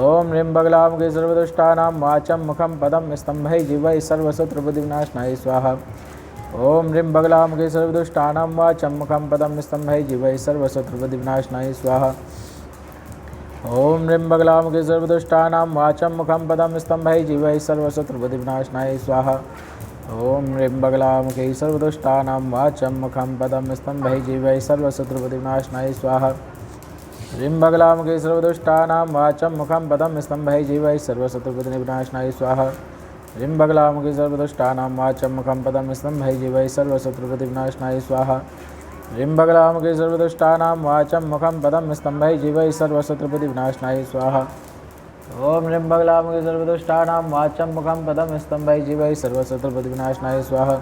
ओम ह्रीं बगलामुखे सर्वदुष्टानां वाचं मुखं पदं स्तम्भै जीवै सर्वशत्रुबुद्धिविनाशनाय स्वाहा। ओम ह्रीं बगलामुखे सर्वदुष्टानां वाचं मुखं पदं स्तम्भै जीवै सर्वशत्रुबुद्धिविनाशनाय स्वाहा। ओम ह्रीं बगलामुखे सर्वदुष्टानां वाचं मुखं पदं स्तम्भै जीवै सर्वशत्रुबुद्धिविनाशनाय स्वाहा। ओम ह्रीं बगलामुखे सर्वदुष्टानां वाचं मुखं पदं स्तम्भै जीवै सर्वशत्रुबुद्धिविनाशनाय स्वाहा। ह्रीं बगलामुखे सर्वदुष्टानां वाचं मुखं पदं स्तम्भै जीवै सर्वशत्रुबुद्धिविनाशनाय स्वाहा। ह्रीं बगलामुखी सर्वदुष्टानां वाचं मुखं पदं स्तम्भै जीवै सर्वशत्रुप्रतिविनाशनाय स्वाहा ह्रीं बगलामुखी सर्वदुष्टानां वाचं मुखं पदं स्तम्भै जीवै सर्वशत्रुप्रतिविनाशनाय स्वाहा ओम ह्रीं बगलामुखी सर्वदुष्टानां वाचं मुखं पदं स्तम्भै जीवै सर्वशत्रुप्रतिविनाशनाय स्वाहा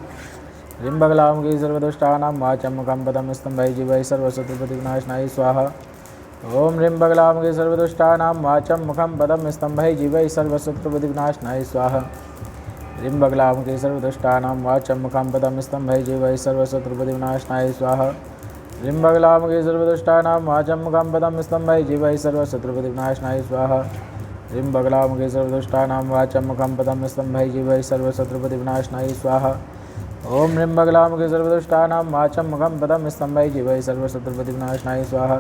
ह्रीं बगलामुखी सर्वदुष्टानां वाचं मुखं पदं स्तम्भै जीवै सर्वशत्रुप्रतिविनाशनाय स्वाहा ओम ह्रीं बगलामुखी सर्वदुष्टानां वाचं मुखं पदं स्तम्भै जीवै सर्वशत्रुप्रतिविनाशनाय स्वाहा ह्रीं बगलामुखी सर्वदुष्टानां वाचं मुखं पदं स्तम्भै जीवै सर्वशत्रुप्रतिविनाशनाय स्वाहा ह्रीं बगलामुखी सर्वदुष्टानां वाचं मुखं पदं स्तम्भै जीवै सर्वशत्रुप्रतिविनाशनाय स्वाहा ह्रीं बगलामुखी सर्वदुष्टानां वाचं मुखं पदं स्तम्भै जीवै सर्वशत्रुप्रतिविनाशनाय स्वाहा ओम ह्रीं बगलामुखी सर्वदुष्टानां वाचं मुखं पदं स्तम्भै जीवै सर्वशत्रुप्रतिविनाशनाय स्वाहा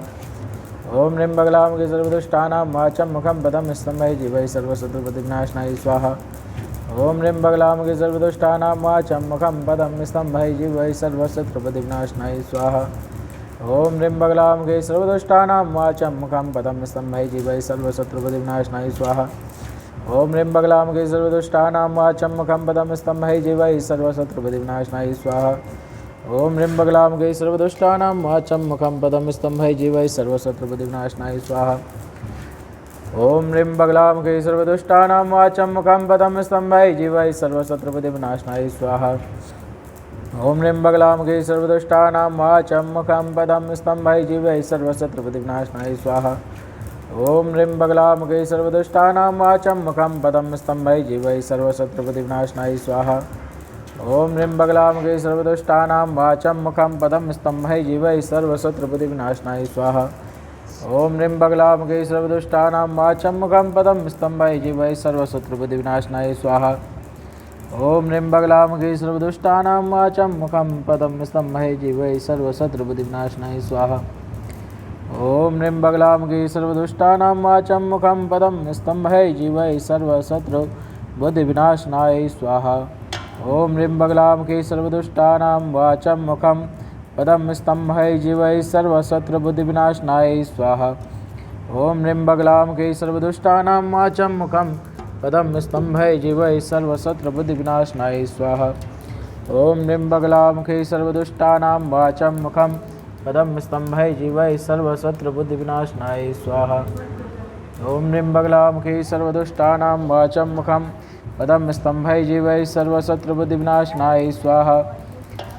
ओम ह्रीं बगलामुखी सर्वदुष्टानां वाचं मुखं पदं स्तम्भै जीवै सर्वशत्रुप्रतिविनाशनाय स्वाहा ओम ह्रीं बगलामुखी सर्वदुष्टानां वाचं मुखं पदं स्तम्भै जीवै सर्वशत्रुप्रतिविनाशनाय स्वाहा ओम ह्रीं बगलामुखी सर्वदुष्टानां वाचं मुखं पदं स्तम्भै जीवै सर्वशत्रुप्रतिविनाशनाय स्वाहा ओम ह्रीं बगलामुखी सर्वदुष्टानां वाचं मुखं पदं स्तम्भै जीवै सर्वशत्रुप्रतिविनाशनाय स्वाहा ओम ह्रीं बगलामुखी सर्वदुष्टानां वाचं मुखं पदं स्तम्भै जीवै सर्वशत्रुप्रतिविनाशनाय स्वाहा ओम ह्रीं बगलामुखी सर्वदुष्टानां वाचं मुखं पदं स्तम्भै जीवै सर्वशत्रुप्रतिविनाशनाय स्वाहा ओम ह्रीं बगलामुखी सर्वदुष्टानां वाचं मुखं पदं स्तम्भै जीवै सर्वशत्रुप्रतिविनाशनाय स्वाहा ओम ह्रीं बगलामुखी सर्वदुष्टानां वाचं मुखं पदं स्तम्भै जीवै सर्वशत्रुप्रतिविनाशनाय स्वाहा ओम ह्रीं बगलामुखी सर्वदुष्टानां वाचं मुखं पदं स्तम्भै जीवै सर्वशत्रुप्रतिविनाशनाय स्वाहा ओम ह्रीं बगलामुखी सर्वदुष्टानां वाचं मुखं पदं स्तम्भै जीवै सर्वशत्रुप्रतिविनाशनाय स्वाहा ओम ह्रीं बगलामुखी सर्वदुष्टानां वाचं मुखं पदं स्तम्भै जीवै सर्वशत्रुप्रतिविनाशनाय स्वाहा ओम ह्रीं बगलामुखी सर्वदुष्टानां वाचं मुखं पदं स्तम्भै जीवै सर्वशत्रुबुद्धिविनाशनाय स्वाहा ओम ह्रीं बगलामुखी सर्वदुष्टानां वाचं मुखं पदं स्तम्भै जीवै सर्वशत्रुबुद्धिविनाशनाय स्वाहा ओम ह्रीं बगलामुखी सर्वदुष्टानां वाचं मुखं पदं स्तम्भै जीवै सर्वशत्रुबुद्धिविनाशनाय स्वाहा ओम ह्रीं बगलामुखी सर्वदुष्टानां वाचं मुखं पदं स्तम्भै जीवै सर्वशत्रुबुद्धिविनाशनाय स्वाहा ओम ह्रीं बगलामुखी सर्वदुष्टानां वाचं मुखं पदं स्तम्भै जीवै सर्वशत्रुबुद्धिविनाशनाय स्वाहा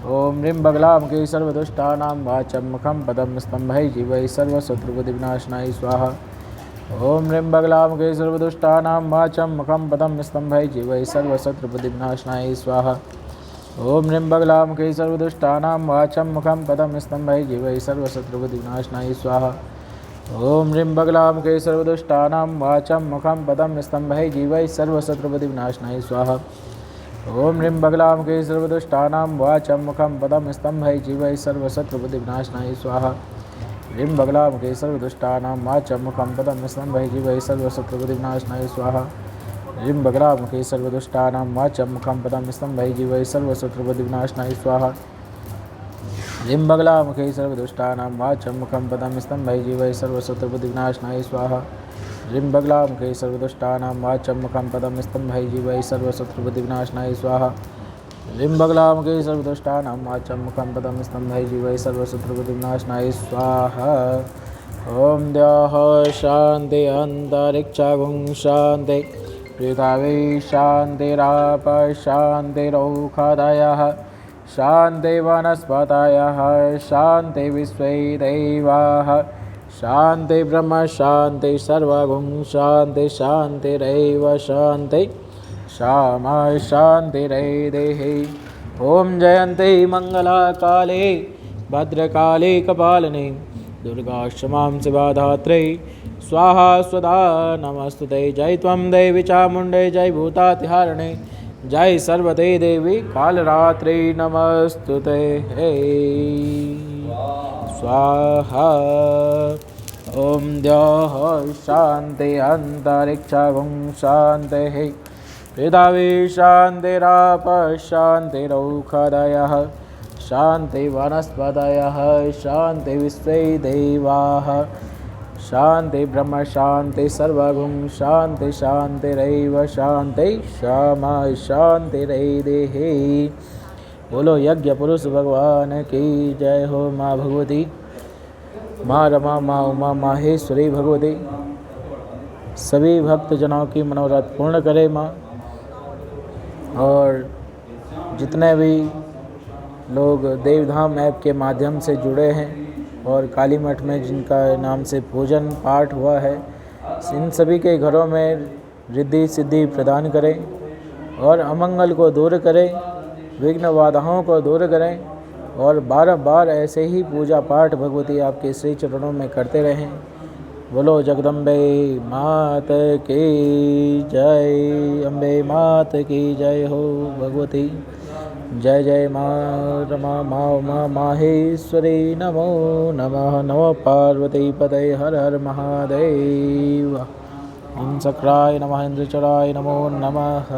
ओम ह्रीं बगलामुखी सर्वदुष्टानां वाचं मुखं पदं स्तम्भै जीवै सर्वशत्रुबुद्धिविनाशनाय स्वाहा ओम ह्रीं बगलामुखी सर्वदुष्टानां वाचं मुखं पदं स्तम्भै जीवै सर्वशत्रुबुद्धिविनाशनाय स्वाहा ओम ह्रीं बगलामुखी सर्वदुष्टानां वाचं मुखं पदं स्तम्भै जीवै सर्वशत्रुबुद्धिविनाशनाय स्वाहा ओम ह्रीं बगलामुखी सर्वदुष्टानां वाचं मुखं पदं स्तम्भै जीवै सर्वशत्रुबुद्धिविनाशनाय स्वाहा ओम ह्रीं बगलामुखी सर्वदुष्टानां वाचं मुखं पदं स्तम्भै जीवै सर्वशत्रुबुद्धिविनाशनाय स्वाहा ह्रीं बगलामुखी सर्वदुष्टानां वाचं मुखं पदं स्तम्भै जीवै सर्वशत्रुबुद्धिविनाशनाय स्वाहा ह्रीं बगलामुखी सर्वदुष्टानां वाचं मुखं पदं स्तम्भै जीवै सर्वशत्रुबुद्धिविनाशनाय स्वाहा ह्रीं बगलामुखी सर्वदुष्टानां वाचं मुखं पदं स्तम्भै जीवै सर्वशत्रुबुद्धिविनाशनाय स्वाहा ह्रीं बगलामुखी सर्वदुष्टानां वाचं मुखं पदं स्तम्भै जीवै सर्वशत्रुबुद्धिविनाशनाय स्वाहा ह्रीं बगलामुखी सर्वदुष्टानां वाचं मुखं पदं स्तम्भै जीवै सर्वशत्रुबुद्धिविनाशनाय स्वाहा ओम द्यौः शान्ति अन्तरिक्षगुं शान्ति पृथिवी शान्तिराप शान्तिरौषधयः शान्ति वनस्पतयः शान्ति विश्वे देवाः शान्ति ब्रह्म शान्ति सर्वगुं शान्ति शान्तिरेव शान्ति श्यामा शान्तिरेदेः ओम जयन्ती मंगलाकाले भद्रकाले कपालिनी दुर्गा क्षमां शिवा धात्री स्वाहा स्वधा नमस्तुते जय त्वं देवी चामुण्डे जय भूतातिहारिणे जय सर्वते देवी कालरात्रि नमस्तुते हे स्वाहा ओम द्यौः शान्ति अन्तरिक्षगुं शान्तिः पृथिवी शान्तिराप शान्तिरौषधयः शान्ति वनस्पतयः शान्ति विश्वे देवाः शांति ब्रह्म शांति सर्वगुण शांति शांतिरैव शांति क्षमा शांतिरैदेहि। बोलो यज्ञ पुरुष भगवान की जय हो। माँ भगवती, माँ रमा, माँ उमा, माहेश्वरी भगवती सभी भक्तजनों की मनोरथ पूर्ण करे माँ। और जितने भी लोग देवधाम ऐप के माध्यम से जुड़े हैं और काली मठ में जिनका नाम से पूजन पाठ हुआ है, इन सभी के घरों में रिद्धि सिद्धि प्रदान करें और अमंगल को दूर करें, विघ्न बाधाओं को दूर करें और बार ऐसे ही पूजा पाठ भगवती आपके श्री चरणों में करते रहें। बोलो जगदम्बे मात की जय, अम्बे मात की जय हो भगवती। जय जय माँ रमा, माँ उमा, माहेश्वरी नमो नमः। नमो पार्वती पते हर हर महादेव। ओम सक्राय नमः, इंद्रचराय नमो नमः।